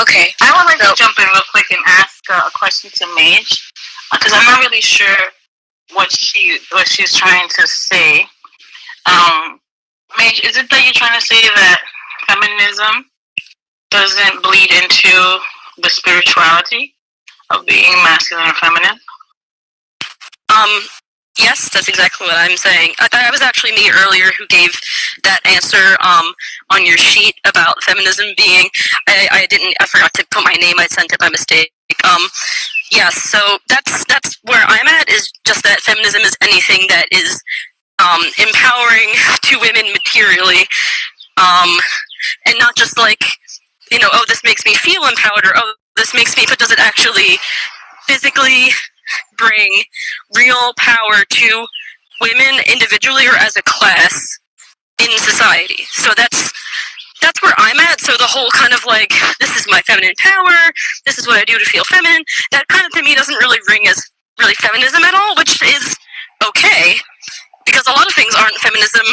A: Okay.
E: I would like to jump in real quick and ask a question to Mage, because I'm not really sure what she's trying to say. Mage, is it that you're trying to say that feminism doesn't bleed into the spirituality of being masculine or feminine?
F: Yes, that's exactly what I'm saying. I was actually me earlier who gave that answer on your sheet about feminism being. I forgot to put my name. I sent it by mistake. Yes, so that's where I'm at. Is just that feminism is anything that is empowering to women materially, and not just like, you know, oh, this makes me feel empowered, or oh, this makes me, but does it actually physically bring real power to women individually or as a class in society? So that's where I'm at. So the whole kind of like, this is my feminine power, this is what I do to feel feminine, that kind of to me doesn't really ring as really feminism at all, which is okay, because a lot of things aren't feminism.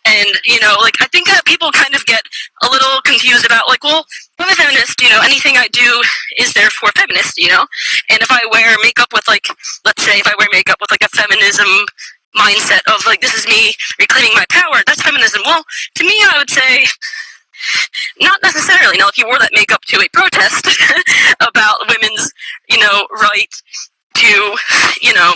F: And, you know, like, I think that people kind of get a little confused about, like, well, I'm a feminist, you know, anything I do is therefore feminist, you know? And if I wear makeup with, like, let's say if I wear makeup with, like, a feminism mindset of, like, this is me reclaiming my power, that's feminism. Well, to me, I would say, not necessarily. Now, if you wore that makeup to a protest about women's, you know, right to, you know,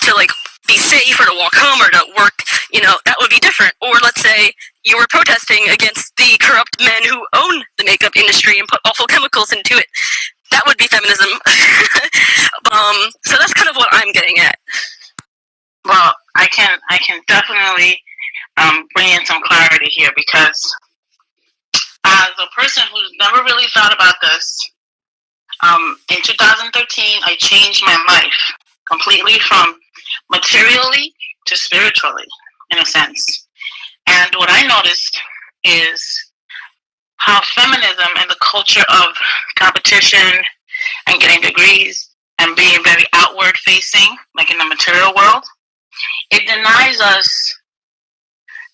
F: to, like, be safe, or to walk home, or to work, you know, that would be different. Or let's say you were protesting against the corrupt men who own the makeup industry and put awful chemicals into it. That would be feminism. So that's kind of what I'm getting at.
E: Well, I can definitely bring in some clarity here, because as a person who's never really thought about this, in 2013 I changed my life completely from materially to spiritually, in a sense. And what I noticed is how feminism and the culture of competition and getting degrees and being very outward facing, like in the material world, it denies us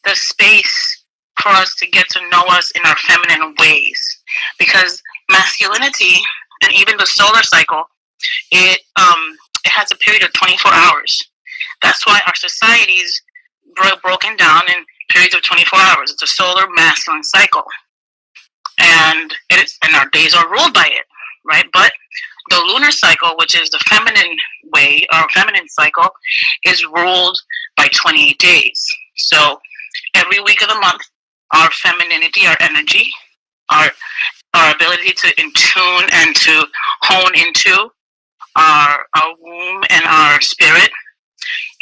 E: the space for us to get to know us in our feminine ways. Because masculinity, and even the solar cycle, it has a period of 24 hours. That's why our societies broken down in periods of 24 hours. It's a solar masculine cycle, and our days are ruled by it, right? But the lunar cycle, which is the feminine way, or feminine cycle, is ruled by 28 days. So every week of the month, our femininity, our energy, our ability to tune and to hone into our womb and our spirit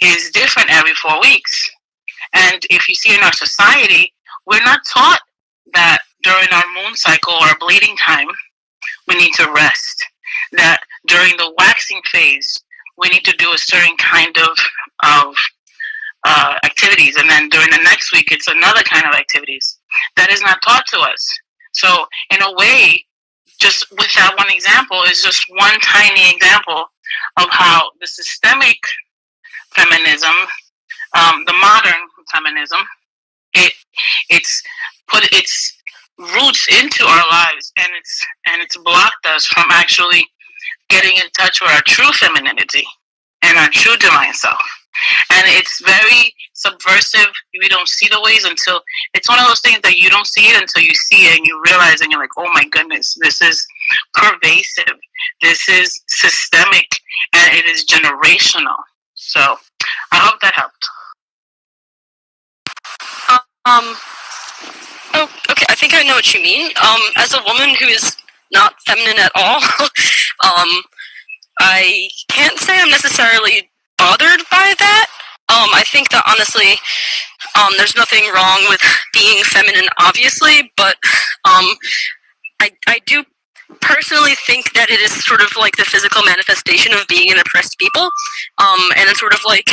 E: is different every 4 weeks. And And if you see in our society, we're not taught that during our moon cycle or bleeding time, we need to rest. That during the waxing phase, we need to do a certain kind of activities, and then during the next week, it's another kind of activities. That is not taught to us. So, in a way, just with that one example is just one tiny example of how the systemic feminism, the modern feminism, it's put its roots into our lives, and it's blocked us from actually getting in touch with our true femininity and our true divine self. And it's very subversive. We don't see the ways until it's one of those things that you don't see it until you see it and you realize, and you're like, oh my goodness, this is pervasive, this is systemic, and it is generational. So I hope that helped.
F: Oh, okay. I think I know what you mean. As a woman who is not feminine at all, I can't say I'm necessarily bothered by that. I think that honestly, there's nothing wrong with being feminine, obviously, but I do personally think that it is sort of like the physical manifestation of being an oppressed people, and it's sort of like,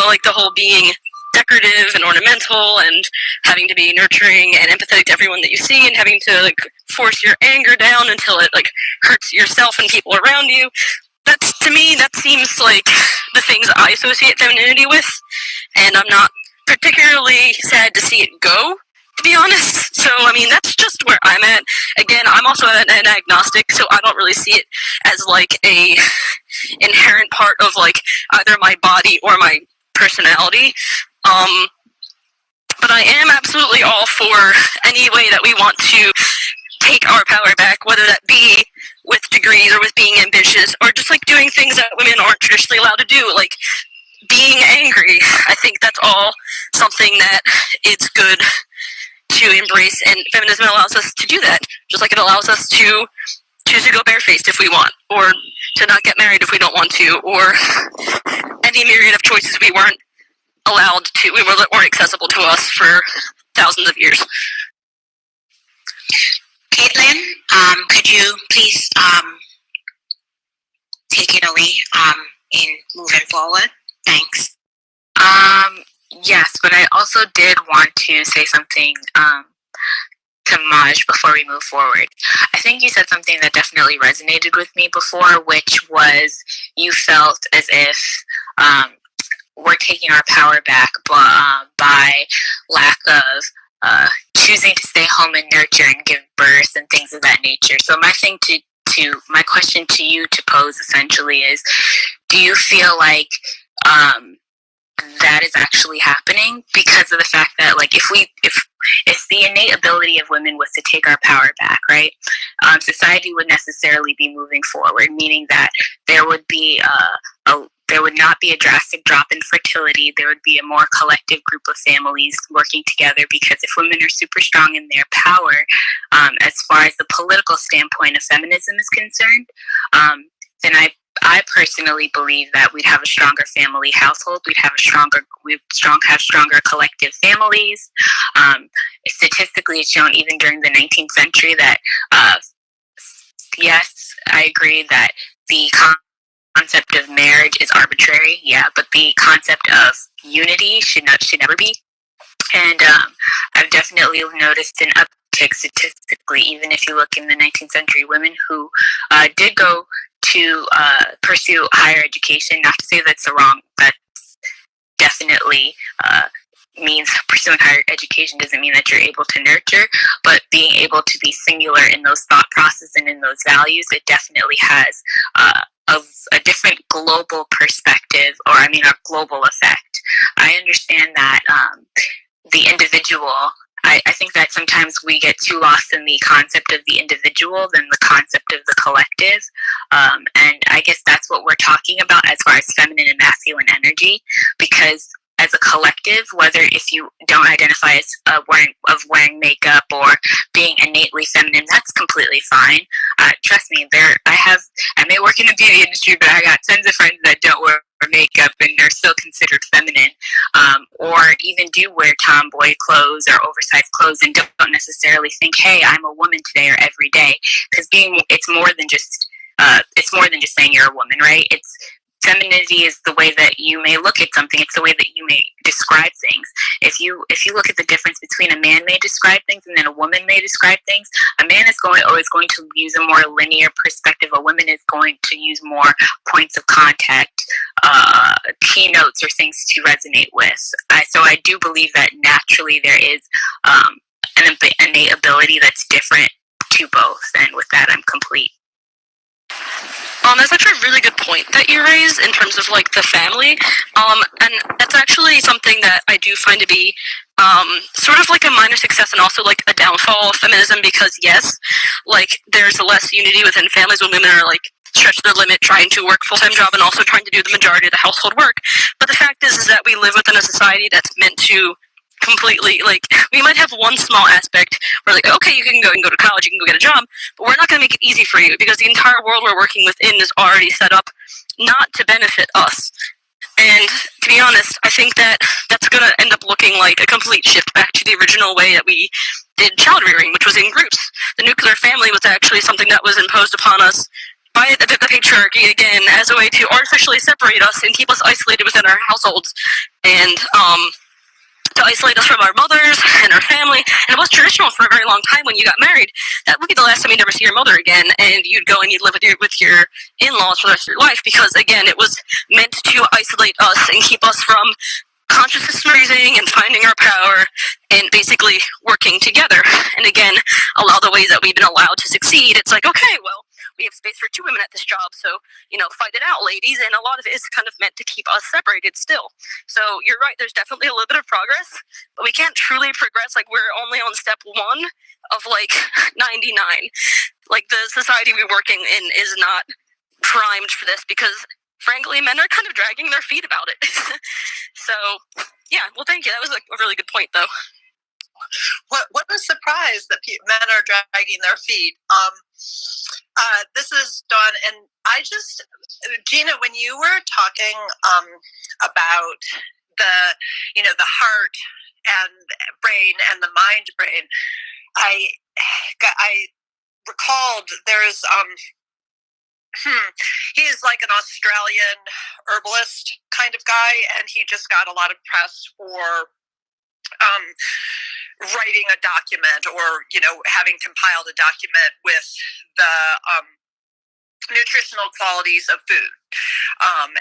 F: like the whole being decorative and ornamental and having to be nurturing and empathetic to everyone that you see and having to like force your anger down until it like hurts yourself and people around you. That's, to me, that seems like the things I associate femininity with, and I'm not particularly sad to see it go, to be honest. So, I mean, that's just where I'm at. Again, I'm also an agnostic, so I don't really see it as like a inherent part of like either my body or my personality. But I am absolutely all for any way that we want to take our power back, whether that be with degrees or with being ambitious or just like doing things that women aren't traditionally allowed to do, like being angry. I think that's all something that it's good to embrace, and feminism allows us to do that, just like it allows us to choose to go barefaced if we want, or to not get married if we don't want to, or any myriad of choices we weren't allowed to, weren't accessible to us for thousands of years.
D: Caitlin, could you please take it away in moving forward? Thanks.
A: Yes, but I also did want to say something to Maj before we move forward. I think you said something that definitely resonated with me before, which was you felt as if we're taking our power back by lack of choosing to stay home and nurture and give birth and things of that nature. So my my question to you to pose essentially is, do you feel like that is actually happening because of the fact that, like, if the innate ability of women was to take our power back, right, society would necessarily be moving forward, meaning that there would not be a drastic drop in fertility. There would be a more collective group of families working together, because if women are super strong in their power, as far as the political standpoint of feminism is concerned, then I personally believe that we'd have a stronger family household. We'd have stronger collective families. Statistically, it's shown even during the 19th century that, yes, I agree that the concept of marriage is arbitrary, yeah, but the concept of unity should never be. And I've definitely noticed an uptick statistically, even if you look in the 19th century, women who did go to pursue higher education. Not to say that's wrong. That definitely means pursuing higher education doesn't mean that you're able to nurture, but being able to be singular in those thought processes and in those values, it definitely has a different global perspective, or a global effect. I understand that the individual, I think that sometimes we get too lost in the concept of the individual than the concept of the collective. And I guess that's what we're talking about as far as feminine and masculine energy, because as as a collective, whether if you don't identify as wearing makeup or being innately feminine, that's completely fine. Trust me, I may work in the beauty industry, but I got tons of friends that don't wear makeup and are still considered feminine, or even do wear tomboy clothes or oversized clothes and don't necessarily think, hey, I'm a woman today or every day, because it's more than just saying you're a woman, right? It's femininity is the way that you may look at something. It's the way that you may describe things. If you look at the difference between a man may describe things and then a woman may describe things, a man is always going to use a more linear perspective. A woman is going to use more points of contact, keynotes, or things to resonate with. So I do believe that naturally there is an innate ability that's different to both. And with that, I'm complete.
F: That's actually a really good point that you raised in terms of like the family, and that's actually something that I do find to be sort of like a minor success and also like a downfall of feminism, because yes, like there's less unity within families when women are like stretch their limit trying to work full-time job and also trying to do the majority of the household work. But the fact is that we live within a society that's meant to completely, like, we might have one small aspect where like, okay, you can go to college, you can go get a job, but we're not going to make it easy for you because the entire world we're working within is already set up not to benefit us. And to be honest, I think that that's going to end up looking like a complete shift back to the original way that we did child rearing, which was in groups. The nuclear family was actually something that was imposed upon us by the patriarchy, again, as a way to artificially separate us and keep us isolated within our households, and to isolate us from our mothers and our family. And it was traditional for a very long time when you got married. That would be the last time you'd ever see your mother again, and you'd go and you'd live with your in-laws for the rest of your life, because again, it was meant to isolate us and keep us from consciousness raising and finding our power and basically working together. And again, a lot of the ways that we've been allowed to succeed, it's like, okay, well, we have space for 2 women at this job, so, fight it out, ladies. And a lot of it is kind of meant to keep us separated still. So you're right, there's definitely a little bit of progress, but we can't truly progress. Like, we're only on step 1 of, like, 99. Like, the society we're working in is not primed for this because, frankly, men are kind of dragging their feet about it. So, yeah, well, thank you. That was, like, a really good point, though.
C: What a surprise that men are dragging their feet. This is Dawn, and Gina, when you were talking about the heart and brain and the mind brain, I recalled there's he's like an Australian herbalist kind of guy, and he just got a lot of press for writing a document, or having compiled a document with the nutritional qualities of food,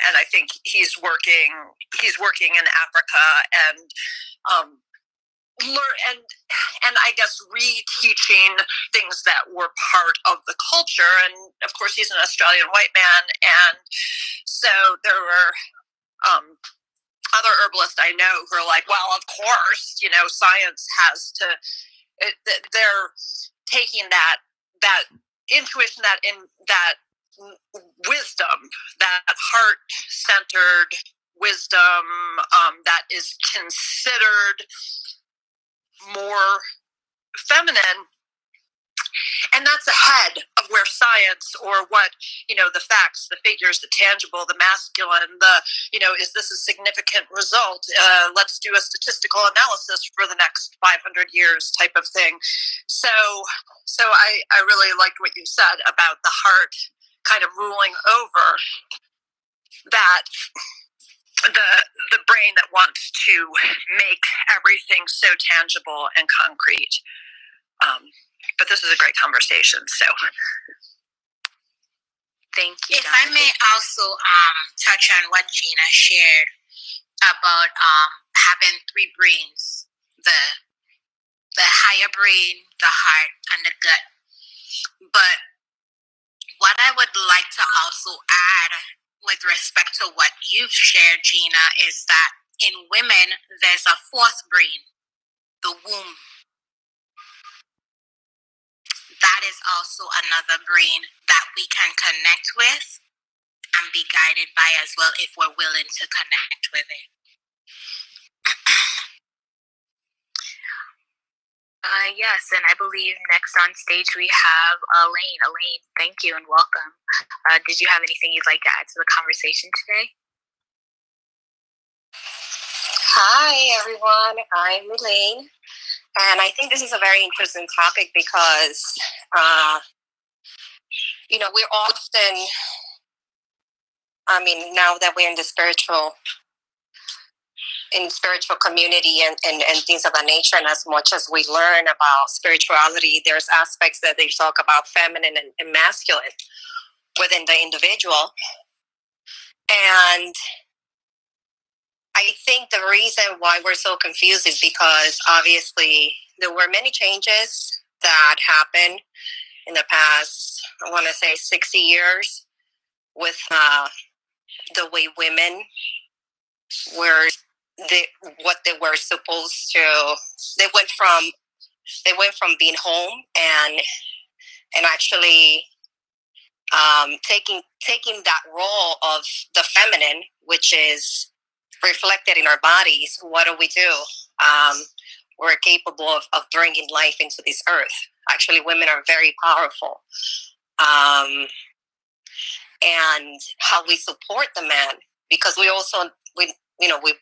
C: and I think he's working in Africa and and I guess reteaching things that were part of the culture. And of course, he's an Australian white man, and so there were other herbalists I know who are like, well, of course, science has to. They're taking that intuition, that wisdom, that heart-centered wisdom that is considered more feminine, and that's ahead of where science, or what, the facts, the figures, the tangible, the masculine, is this a significant result? Let's do a statistical analysis for the next 500 years type of thing. So I really liked what you said about the heart kind of ruling over that, the brain that wants to make everything so tangible and concrete. But this is a great conversation, so thank you.
D: If I may also touch on what Gina shared about having 3 brains, the higher brain, the heart, and the gut. But what I would like to also add with respect to what you've shared, Gina, is that in women, there's a 4th brain, the womb. That is also another brain that we can connect with and be guided by as well, if we're willing to connect with it.
A: Yes, and I believe next on stage we have Elaine. Elaine, thank you and welcome. Did you have anything you'd like to add to the conversation today?
G: Hi, everyone. I'm Elaine. And I think this is a very interesting topic because, we're often, now that we're in spiritual community and things of that nature, and as much as we learn about spirituality, there's aspects that they talk about feminine and masculine within the individual. And I think the reason why we're so confused is because obviously there were many changes that happened in the past, I want to say 60 years with the way women were, what they were supposed to. They went from being home and actually taking that role of the feminine, which is reflected in our bodies. What do? We're capable of bringing life into this earth. Actually, women are very powerful. And how we support the man, because we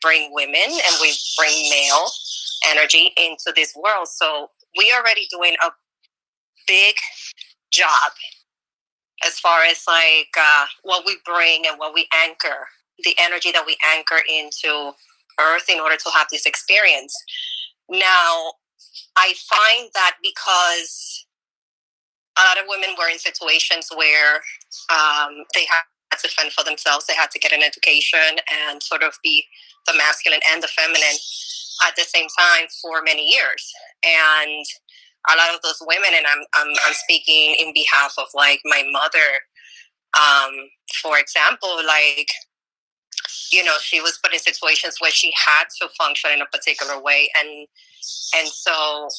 G: bring women and we bring male energy into this world. So we are already doing a big job as far as what we bring and what we anchor, the energy that we anchor into earth in order to have this experience. Now, I find that because a lot of women were in situations where they had to fend for themselves, they had to get an education and sort of be the masculine and the feminine at the same time for many years. And a lot of those women, and I'm speaking in behalf of like my mother, for example, she was put in situations where she had to function in a particular way, and so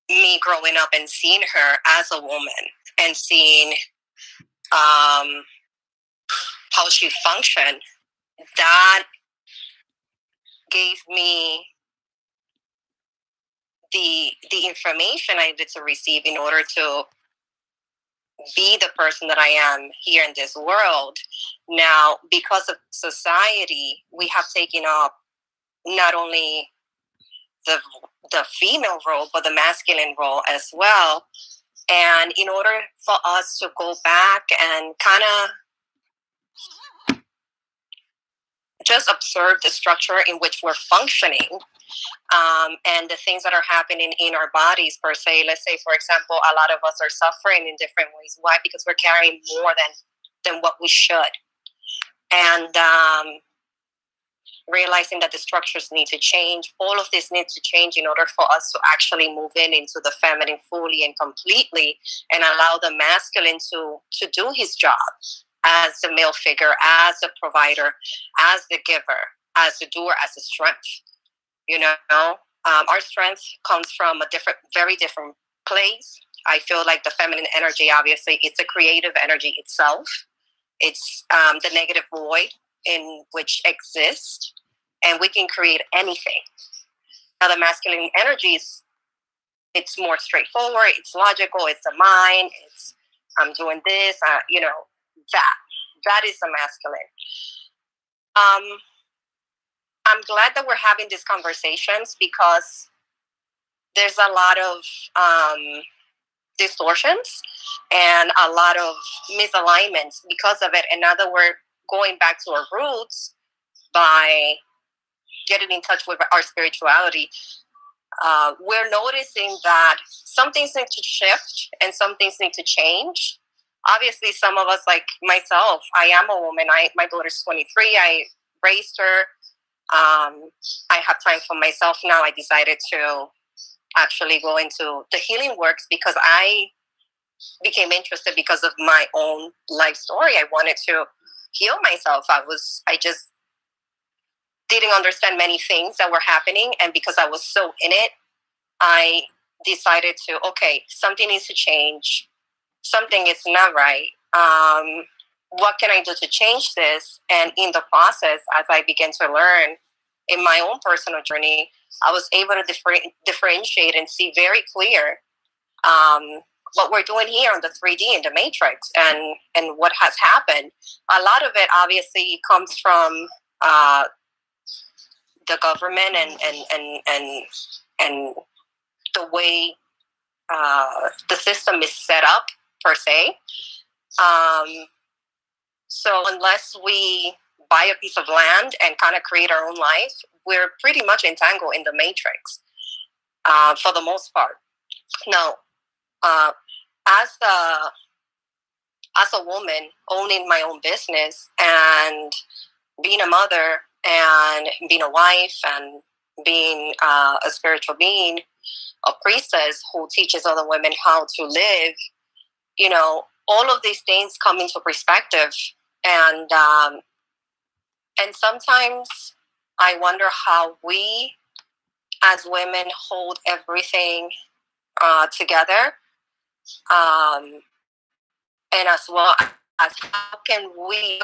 G: me growing up and seeing her as a woman and seeing how she functioned, that gave me the information I needed to receive in order to be the person that I am here in this world. Now, because of society, we have taken up not only the female role, but the masculine role as well. And in order for us to go back and kind of just observe the structure in which we're functioning, and the things that are happening in our bodies per se. Let's say, for example, a lot of us are suffering in different ways. Why? Because we're carrying more than what we should. And realizing that the structures need to change. All of this needs to change in order for us to actually move into the feminine fully and completely, and allow the masculine to do his job as the male figure, as the provider, as the giver, as the doer, as the strength. Our strength comes from a very different place. I feel like the feminine energy, obviously, it's a creative energy itself. It's the negative void in which exists, and we can create anything. Now, the masculine energy it's more straightforward. It's logical. It's the mind. It's I'm doing this. That is the masculine. I'm glad that we're having these conversations because there's a lot of distortions and a lot of misalignments because of it. And now that we're going back to our roots by getting in touch with our spirituality, we're noticing that some things need to shift and some things need to change. Obviously, some of us, like myself, I am a woman. My daughter's 23. I raised her. I have time for myself now. I decided to actually go into the healing works because I became interested because of my own life story. I wanted to heal myself. I just didn't understand many things that were happening. And because I was so in it, I decided to, okay, something needs to change. Something is not right. What can I do to change this? And in the process, as I began to learn in my own personal journey, I was able to differentiate and see very clear what we're doing here on the 3D in the Matrix, and what has happened. A lot of it obviously comes from the government and the way the system is set up per se. So unless we buy a piece of land and kind of create our own life, we're pretty much entangled in the Matrix for the most part. Now, as a woman owning my own business and being a mother and being a wife and being a spiritual being, a priestess who teaches other women how to live, you know, all of these things come into perspective. And sometimes I wonder how we as women hold everything together. And as well as how can we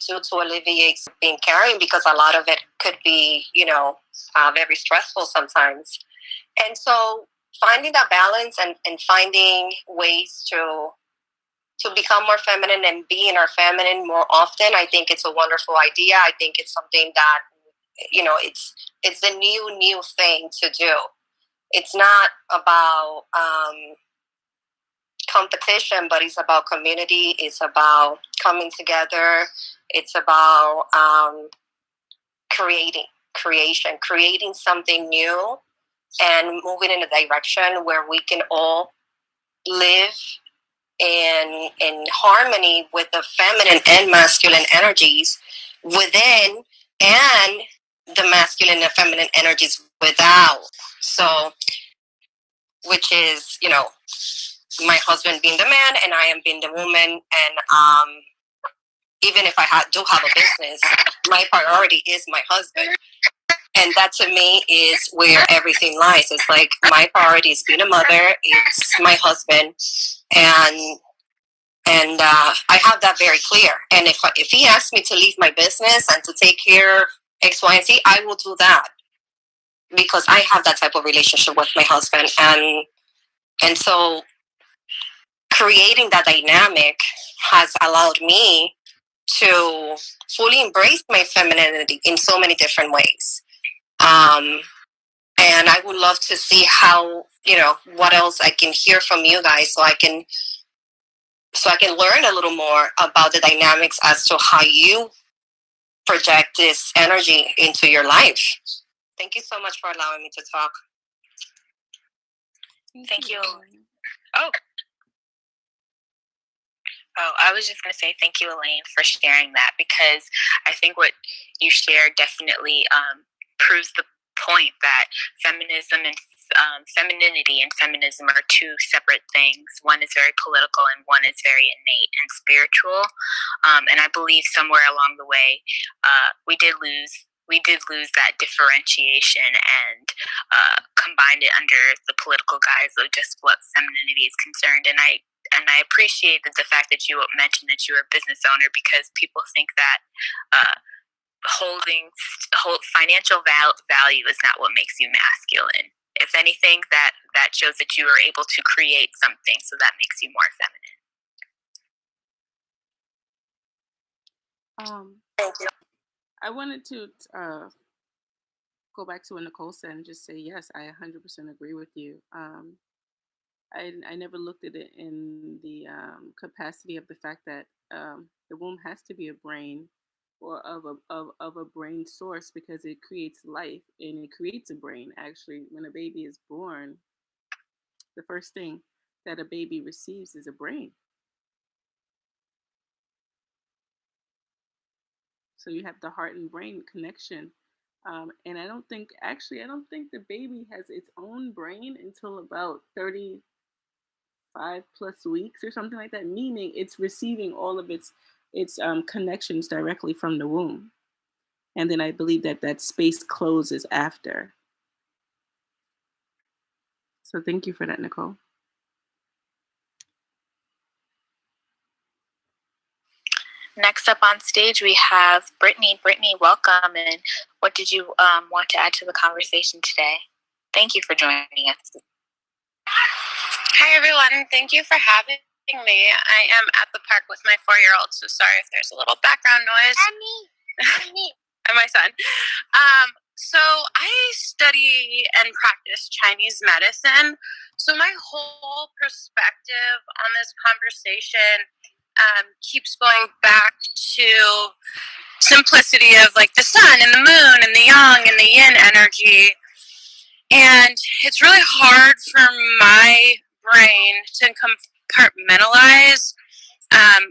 G: do to alleviate being carrying, because a lot of it could be, you know, very stressful sometimes. And so finding that balance and finding ways to become more feminine and be in our feminine more often, I think it's a wonderful idea. I think it's something that, you know, it's a new thing to do. It's not about competition, but it's about community. It's about coming together. It's about creating something new and moving in a direction where we can all live in harmony with the feminine and masculine energies within, and the masculine and feminine energies without. So, which is, you know, my husband being the man and I am being the woman. And even if I do have a business, my priority is my husband. And that to me is where everything lies. It's like my priority is being a mother, it's my husband, and I have that very clear. And if he asks me to leave my business and to take care of X, Y, and Z, I will do that, because I have that type of relationship with my husband. And so creating that dynamic has allowed me to fully embrace my femininity in so many different ways. And I would love to see how, you know, what else I can hear from you guys, so I can learn a little more about the dynamics as to how you project this energy into your life. Thank you so much for allowing me to talk.
A: Thank you. Oh, I was just going to say thank you, Elaine, for sharing that, because I think what you shared definitely proves the point that feminism and femininity and feminism are two separate things. One is very political and one is very innate and spiritual. And I believe somewhere along the way, we did lose that differentiation and combined it under the political guise of just what femininity is concerned. And I appreciate the fact that you mentioned that you were a business owner, because people think that holding financial value is not what makes you masculine. If anything, that shows that you are able to create something, so that makes you more feminine.
G: Thank you.
B: I wanted to go back to what Nicole said and just say, yes, I 100% agree with you. I never looked at it in the capacity of the fact that the womb has to be a brain, or of a brain source, because it creates life and it creates a brain. Actually, when a baby is born, the first thing that a baby receives is a brain. So you have the heart and brain connection. And I don't think the baby has its own brain until about 35 plus weeks or something like that, meaning it's receiving all of its connections directly from the womb. And then I believe that space closes after. So thank you for that, Nicole.
A: Next up on stage, we have Brittany. Brittany, welcome. And what did you want to add to the conversation today? Thank you for joining us.
H: Hi, everyone. Thank you for having me. I am at the park with my 4-year-old, so sorry if there's a little background noise. And me. And my son. So I study and practice Chinese medicine. So my whole perspective on this conversation keeps going back to simplicity of like the sun and the moon and the yang and the yin energy. And it's really hard for my brain to compartmentalize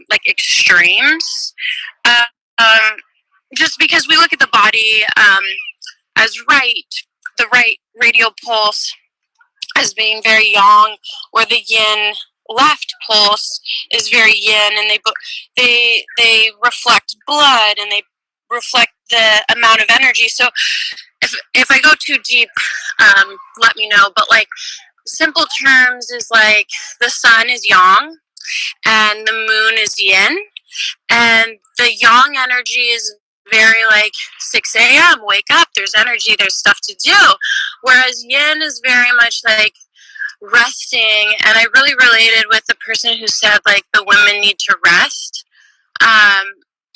H: like extremes. Just because we look at the body as the right radial pulse as being very yang, or the yin left pulse is very yin, and they reflect blood and they reflect the amount of energy. So if I go too deep, let me know. But like simple terms is like the sun is yang and the moon is yin, and the yang energy is very like 6 a.m. wake up, there's energy, there's stuff to do, whereas yin is very much like resting. And I really related with the person who said like the women need to rest,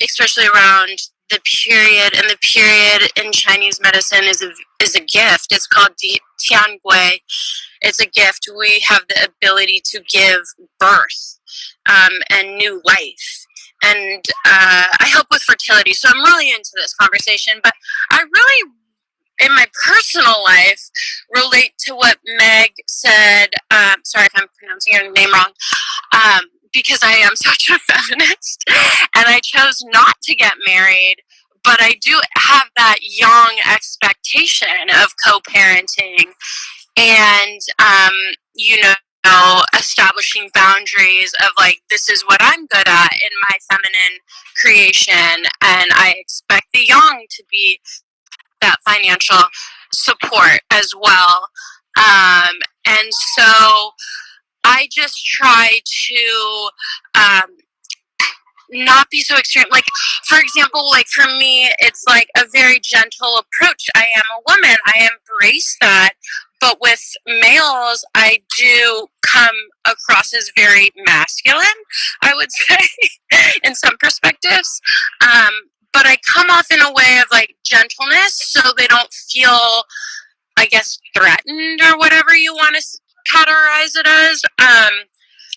H: especially around the period. And the period in Chinese medicine is a gift. It's called Tiangui. It's a gift. We have the ability to give birth and new life. And I help with fertility, so I'm really into this conversation. But I really, in my personal life, relate to what Meg said. Sorry if I'm pronouncing your name wrong. Because I am such a feminist, and I chose not to get married, but I do have that young expectation of co-parenting, and establishing boundaries of like, this is what I'm good at in my feminine creation, and I expect the yang to be that financial support as well. And so I just try to not be so extreme. Like, for example, like for me, it's like a very gentle approach. I am a woman. I embrace that. But with males, I do come across as very masculine, I would say, in some perspectives. But I come off in a way of like gentleness, so they don't feel, I guess, threatened or whatever you want to categorize it as.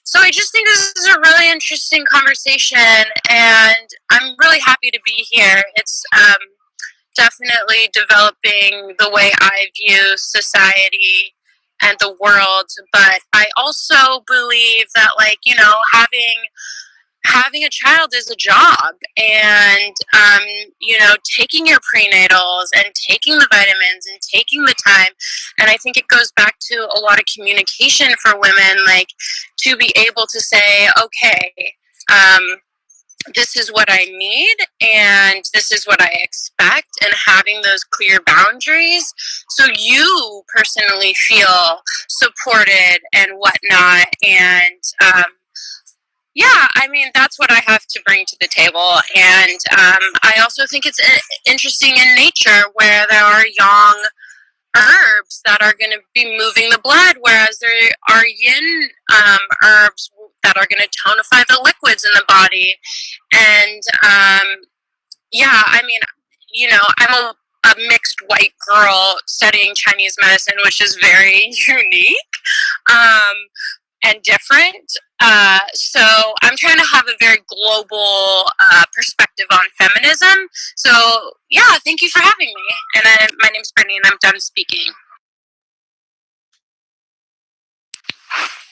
H: So I just think this is a really interesting conversation, and I'm really happy to be here. It's definitely developing the way I view society and the world, but I also believe that, like, having a child is a job, and taking your prenatals and taking the vitamins and taking the time. And I think it goes back to a lot of communication for women, like to be able to say, okay, this is what I need and this is what I expect, and having those clear boundaries so you personally feel supported and whatnot. And yeah, I mean, that's what I have to bring to the table. And I also think it's interesting in nature where there are young herbs that are going to be moving the blood, whereas there are yin herbs that are going to tonify the liquids in the body. And yeah, I mean, I'm a mixed white girl studying Chinese medicine, which is very unique and different. So I'm trying to have a very global perspective on feminism. So yeah, thank you for having me. And my name's Brittany, and I'm done speaking.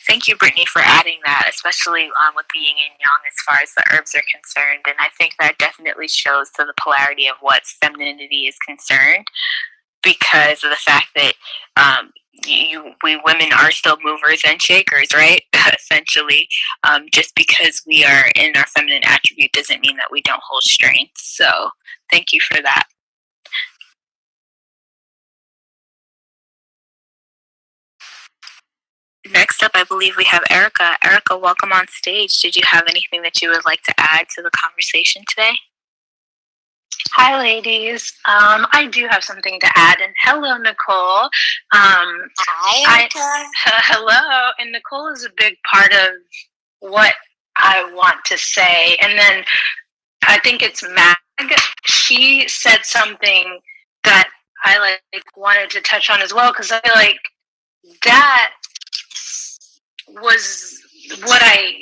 A: Thank you, Brittany, for adding that, especially with the yin and yang as far as the herbs are concerned. And I think that definitely shows to the polarity of what femininity is concerned, because of the fact that we women are still movers and shakers, right? Essentially, just because we are in our feminine attribute doesn't mean that we don't hold strength. So thank you for that. Next up, I believe believe we have Erica. Erica, welcome on stage. Did you have anything that you would like to add to the conversation today?
I: Hi, ladies. I do have something to add. And hello, Nicole.
D: Hi, Erica.
I: Hello. And Nicole is a big part of what I want to say. And then I think it's Mag. She said something that I wanted to touch on as well, because I feel like that was what I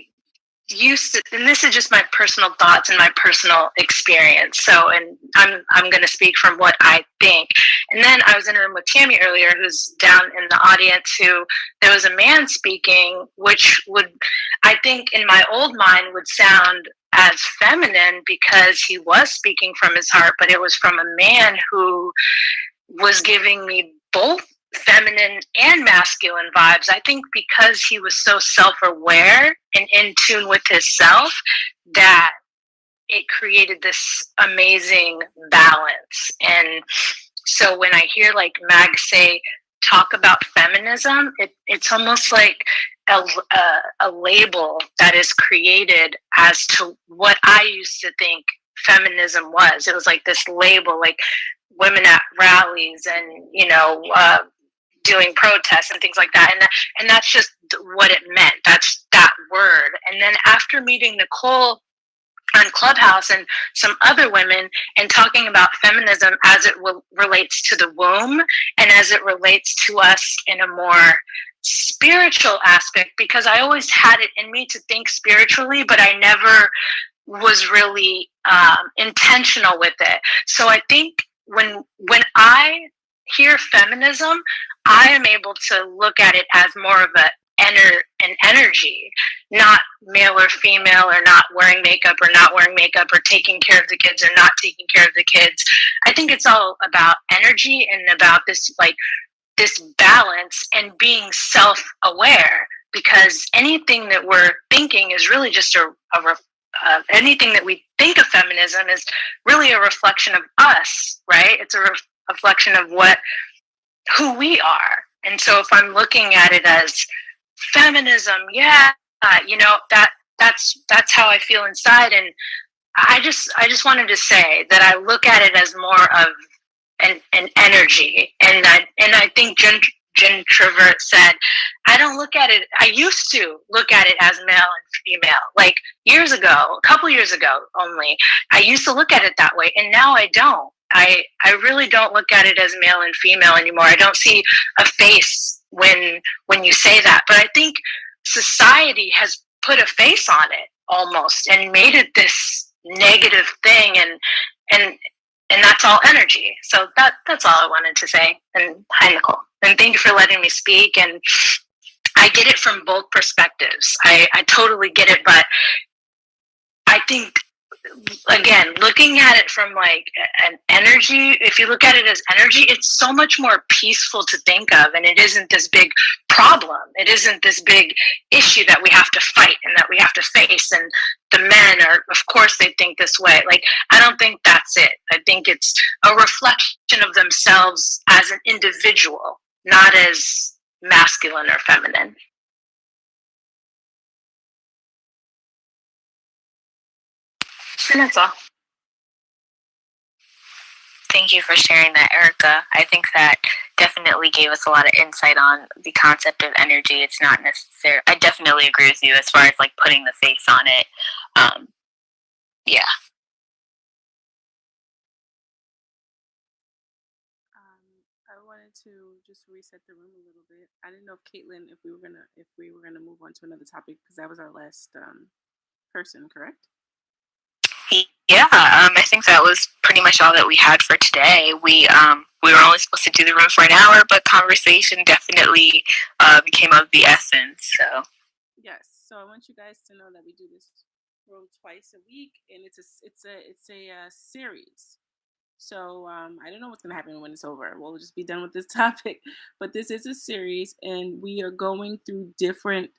I: used to, and this is just my personal thoughts and my personal experience. So, and I'm going to speak from what I think. And then I was in a room with Tammy earlier, who's down in the audience, who there was a man speaking, which would, I think in my old mind would sound as feminine because he was speaking from his heart, but it was from a man who was giving me both feminine and masculine vibes. I think because he was so self-aware and in tune with his self, that it created this amazing balance. And so when I hear like Mag say, talk about feminism, it's almost like a label that is created as to what I used to think feminism was. It was like this label, like women at rallies and, doing protests and things like that. And that's just what it meant. That's that word. And then after meeting Nicole on Clubhouse and some other women and talking about feminism as it relates to the womb and as it relates to us in a more spiritual aspect, because I always had it in me to think spiritually, but I never was really intentional with it. So I think when I hear feminism, I am able to look at it as more of an energy, not male or female, or not wearing makeup or not wearing makeup, or taking care of the kids or not taking care of the kids. I think it's all about energy and about this balance and being self-aware, because anything that we're thinking is really just anything that we think of feminism is really a reflection of us, right? It's a reflection of who we are. And so if I'm looking at it as feminism, that's how I feel inside. And I just wanted to say that I look at it as more of an energy. And I think Jen Trevert said, I used to look at it as male and female, like a couple years ago only. I used to look at it that way, and now I don't. I really don't look at it as male and female anymore. I don't see a face when you say that. But I think society has put a face on it almost and made it this negative thing, and that's all energy. So that's all I wanted to say. And hi, Nicole. And thank you for letting me speak. And I get it from both perspectives. I totally get it. But I think, again, looking at it from like an energy, if you look at it as energy, it's so much more peaceful to think of. And it isn't this big problem. It isn't this big issue that we have to fight and that we have to face. And the men are, of course, they think this way. Like, I don't think that's it. I think it's a reflection of themselves as an individual, not as masculine or feminine. And that's all.
A: Thank you for sharing that, Erica. I think that definitely gave us a lot of insight on the concept of energy. It's not necessary. I definitely agree with you as far as like putting the face on it. Yeah.
B: I wanted to just reset the room a little bit. I didn't know if Caitlin, if we were gonna move on to another topic, because that was our last person, correct?
A: Yeah, I think that was pretty much all that we had for today. We were only supposed to do the room for an hour, but conversation definitely became of the essence. So
B: yes, so I want you guys to know that we do this room twice a week, and it's a series. So I don't know what's gonna happen when it's over. We'll just be done with this topic, but this is a series, and we are going through different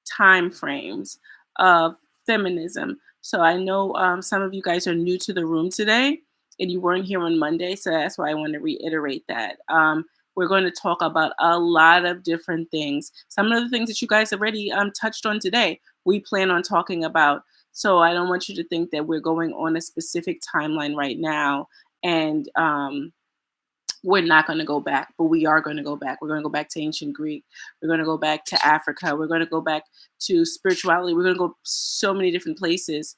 B: time frames of feminism. So I know some of you guys are new to the room today, and you weren't here on Monday, so that's why I want to reiterate that. We're going to talk about a lot of different things. Some of the things that you guys already touched on today, we plan on talking about. So I don't want you to think that we're going on a specific timeline right now and we're not going to go back, but we are going to go back. We're going to go back to ancient Greek. We're going to go back to Africa. We're going to go back to spirituality. We're going to go so many different places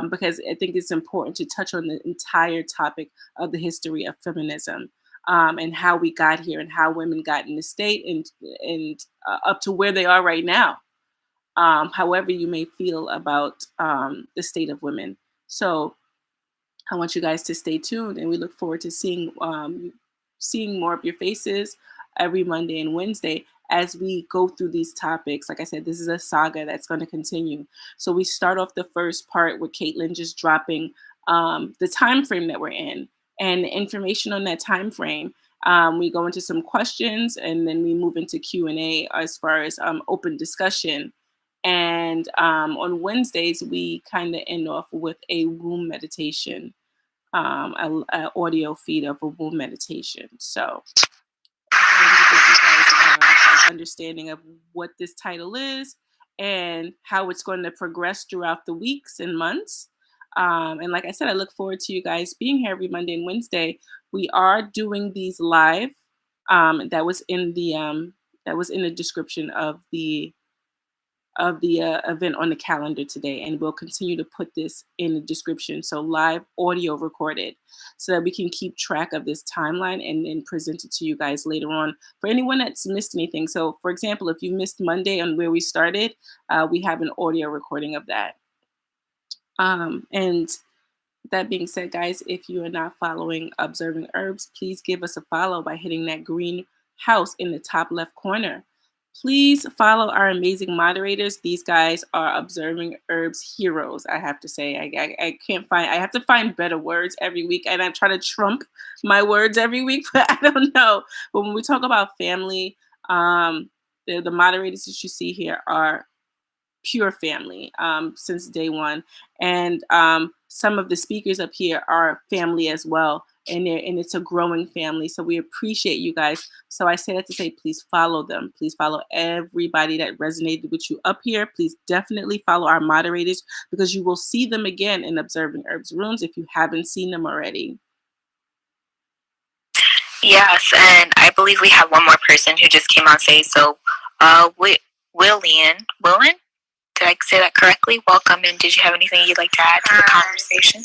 B: because I think it's important to touch on the entire topic of the history of feminism and how we got here and how women got in the state and up to where they are right now. However you may feel about the state of women. So I want you guys to stay tuned, and we look forward to seeing more of your faces every Monday and Wednesday as we go through these topics. Like I said, this is a saga that's going to continue. So we start off the first part with Caitlin just dropping the time frame that we're in and information on that time frame. We go into some questions, and then we move into Q&A as far as open discussion. And on Wednesdays, we kind of end off with a womb meditation. An audio feed of a womb meditation. So I wanted to give you guys an understanding of what this title is and how it's going to progress throughout the weeks and months. And like I said, I look forward to you guys being here every Monday and Wednesday. We are doing these live. That was in the description of the event on the calendar today, and we'll continue to put this in the description. So live audio recorded so that we can keep track of this timeline and then present it to you guys later on for anyone that's missed anything. So for example, if you missed Monday on where we started, we have an audio recording of that. And that being said, guys, if you are not following Observing Herbs, please give us a follow by hitting that green house in the top left corner. Please follow our amazing moderators. These guys are Observing Herbs heroes, I have to say. I have to find better words every week, and I try to trump my words every week, but I don't know. But when we talk about family, the moderators that you see here are pure family since day one. And some of the speakers up here are family as well. And it's a growing family. So we appreciate you guys. So I say that to say, please follow them. Please follow everybody that resonated with you up here. Please definitely follow our moderators because you will see them again in Observing Herbs rooms if you haven't seen them already.
A: Yes, and I believe we have one more person who just came on stage. So Willian, did I say that correctly? Welcome, and did you have anything you'd like to add to the conversation?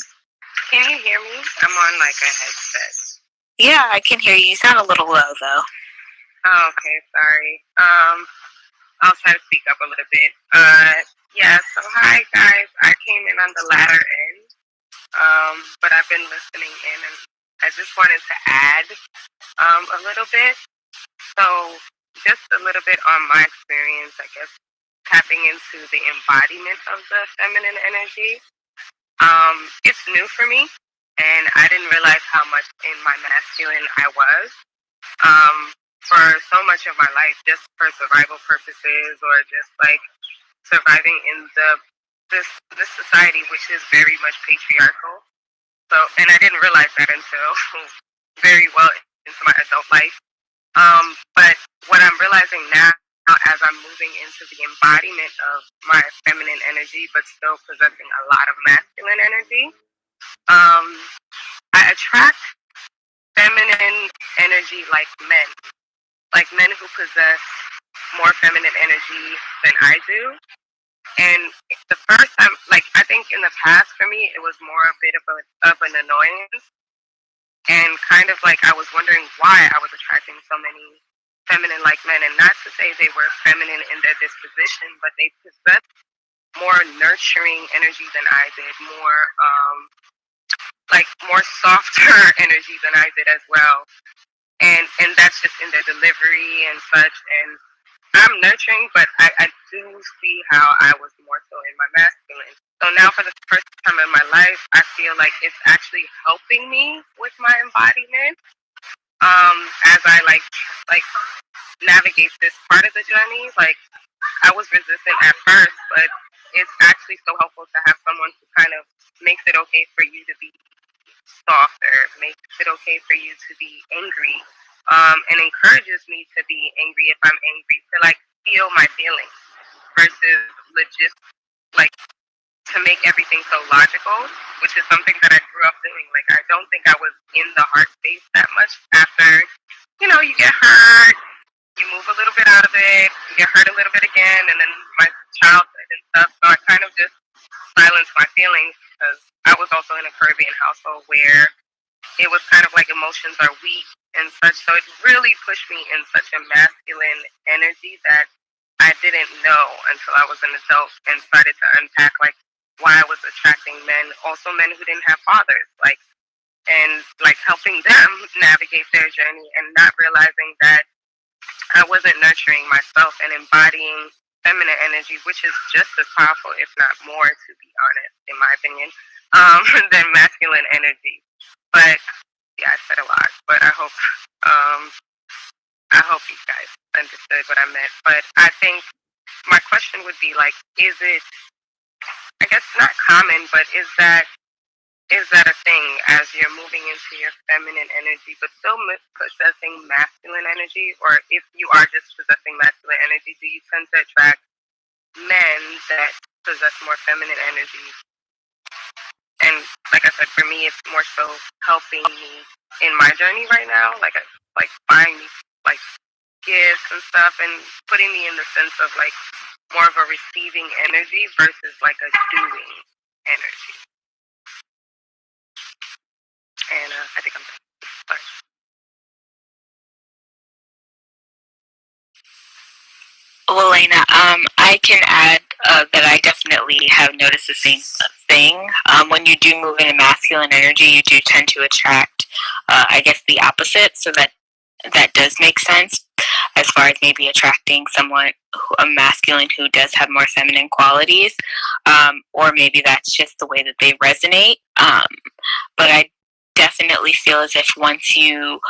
J: Can you hear me? I'm on like a headset.
A: Yeah, I can hear you. You sound a little low though.
J: Oh, okay, sorry. I'll try to speak up a little bit. Yeah, so hi guys. I came in on the latter end. But I've been listening in and I just wanted to add a little bit. So just a little bit on my experience, I guess, tapping into the embodiment of the feminine energy. It's new for me, and I didn't realize how much in my masculine I was. For so much of my life, just for survival purposes, or just like surviving in this society, which is very much patriarchal. So, and I didn't realize that until very well into my adult life. But what I'm realizing now, as I'm moving into the embodiment of my feminine energy, but still possessing a lot of masculine energy, I attract feminine energy like men who possess more feminine energy than I do. And the first time, like I think in the past for me, it was more a bit of an annoyance, and kind of like I was wondering why I was attracting so many feminine-like men, and not to say they were feminine in their disposition, but they possessed more nurturing energy than I did, more softer energy than I did as well, and that's just in their delivery and such. And I'm nurturing, but I do see how I was more so in my masculine. So now, for the first time in my life, I feel like it's actually helping me with my embodiment. As I like navigate this part of the journey, like I was resistant at first, but it's actually so helpful to have someone who kind of makes it okay for you to be softer, makes it okay for you to be angry, and encourages me to be angry if I'm angry, to like feel my feelings versus legit like to make everything so logical, which is something that I grew up doing. Like I don't think I was in the heart space that much after, you get hurt, you move a little bit out of it, you get hurt a little bit again, and then my childhood and stuff. So I kind of just silenced my feelings because I was also in a Caribbean household where it was kind of like emotions are weak and such. So it really pushed me in such a masculine energy that I didn't know until I was an adult and started to unpack like why I was attracting men, also men who didn't have fathers, like, and like helping them navigate their journey and not realizing that I wasn't nurturing myself and embodying feminine energy, which is just as powerful, if not more, to be honest, in my opinion, than masculine energy. But yeah, I said a lot, but I hope you guys understood what I meant. But I think my question would be like, is it, I guess not common, but is that a thing as you're moving into your feminine energy, but still possessing masculine energy? Or if you are just possessing masculine energy, do you tend to attract men that possess more feminine energy? And like I said, for me, it's more so helping me in my journey right now, like buying me like gifts and stuff, and putting me in the sense of like more of a receiving energy versus like a doing energy. And I think I'm done. Sorry.
A: Well, Elena, I can add that I definitely have noticed the same thing. When you do move into masculine energy, you do tend to attract, I guess, the opposite. So that does make sense as far as maybe attracting someone, a masculine who does have more feminine qualities, or maybe that's just the way that they resonate. But I definitely feel as if once you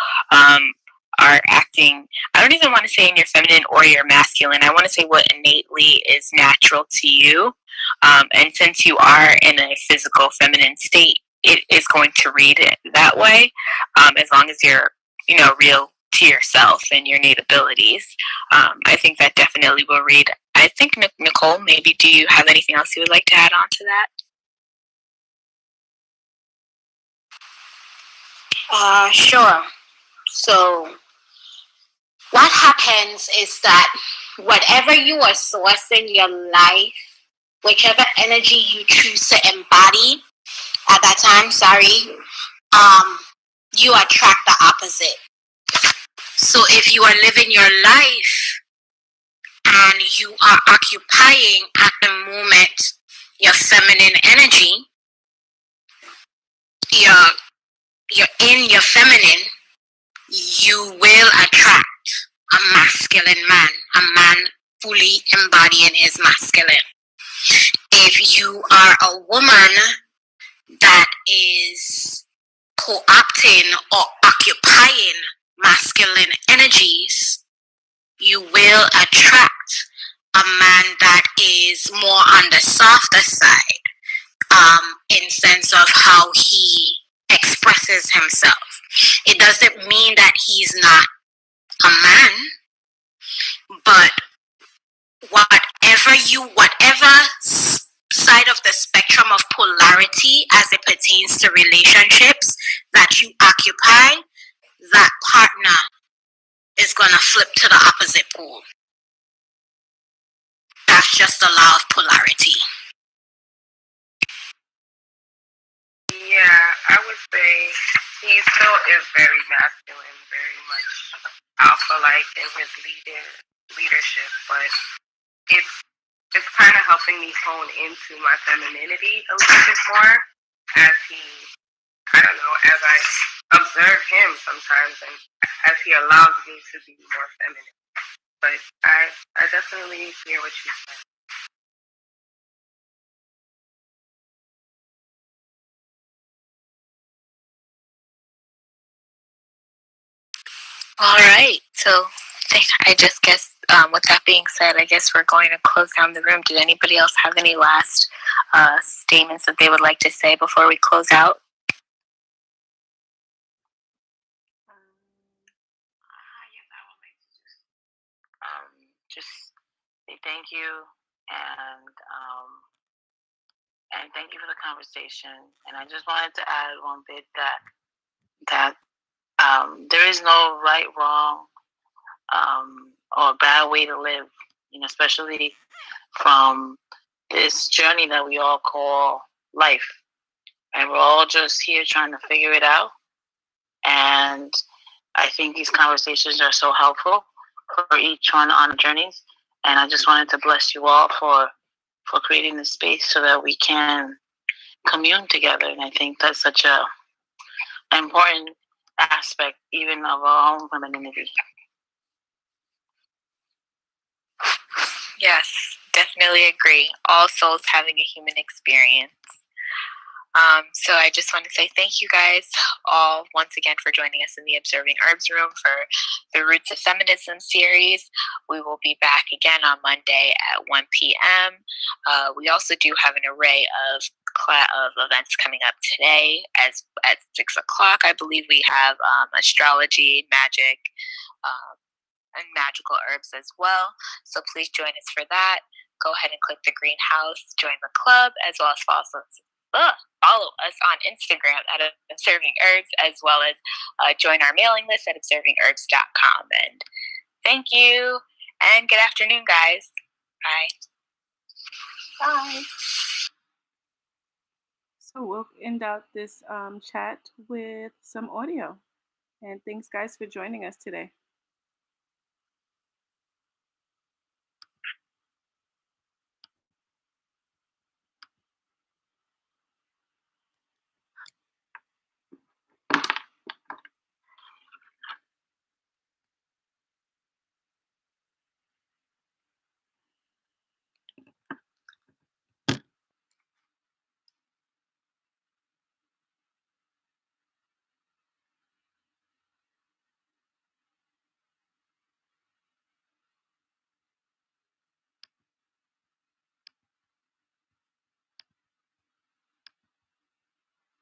A: are acting, I don't even want to say in your feminine or your masculine, I want to say what innately is natural to you. And since you are in a physical feminine state, it is going to read it that way, as long as you're, real to yourself and your innate abilities. I think that definitely will read. I think, Nicole, maybe do you have anything else you would like to add on to that?
D: Sure. So what happens is that whatever you are sourcing your life, whichever energy you choose to embody at that time, you attract the opposite. So if you are living your life and you are occupying at the moment your feminine energy, you're in your feminine, you will attract a masculine man, a man fully embodying his masculine. If you are a woman that is co-opting or occupying masculine energies, you will attract a man that is more on the softer side, in sense of how he expresses himself. It doesn't mean that he's not a man, but whatever side of the spectrum of polarity as it pertains to relationships that you occupy, that partner is going to flip to the opposite pole. That's just the law of polarity.
J: Yeah, I would say he still is very masculine, very much alpha-like in his leadership, but it's kind of helping me hone into my femininity a little bit more as I don't know, as I observe him sometimes and as he allows me to be more feminine. But I definitely hear what you said.
A: All right. So I just guess with that being said, I guess we're going to close down the room. Did anybody else have any last statements that they would like to say before we close out?
E: just say thank you and thank you for the conversation. And I just wanted to add one bit that there is no right, wrong, or bad way to live, especially from this journey that we all call life. And we're all just here trying to figure it out. And I think these conversations are so helpful for each one on the journeys. And I just wanted to bless you all for creating this space so that we can commune together. And I think that's such an important aspect even of our own femininity.
A: Yes, definitely agree. All souls having a human experience. So I just want to say thank you guys all once again for joining us in the Observing Herbs Room for the Roots of Feminism series. We will be back again on Monday at 1 p.m. We also do have an array of events coming up today at 6 o'clock. I believe we have astrology, magic, and magical herbs as well. So please join us for that. Go ahead and click the greenhouse, join the club, as well as follow us on Instagram at Observing Herbs, as well as join our mailing list at observingherbs.com. And thank you, and good afternoon, guys. Bye.
B: Bye. So we'll end out this chat with some audio. And thanks, guys, for joining us today.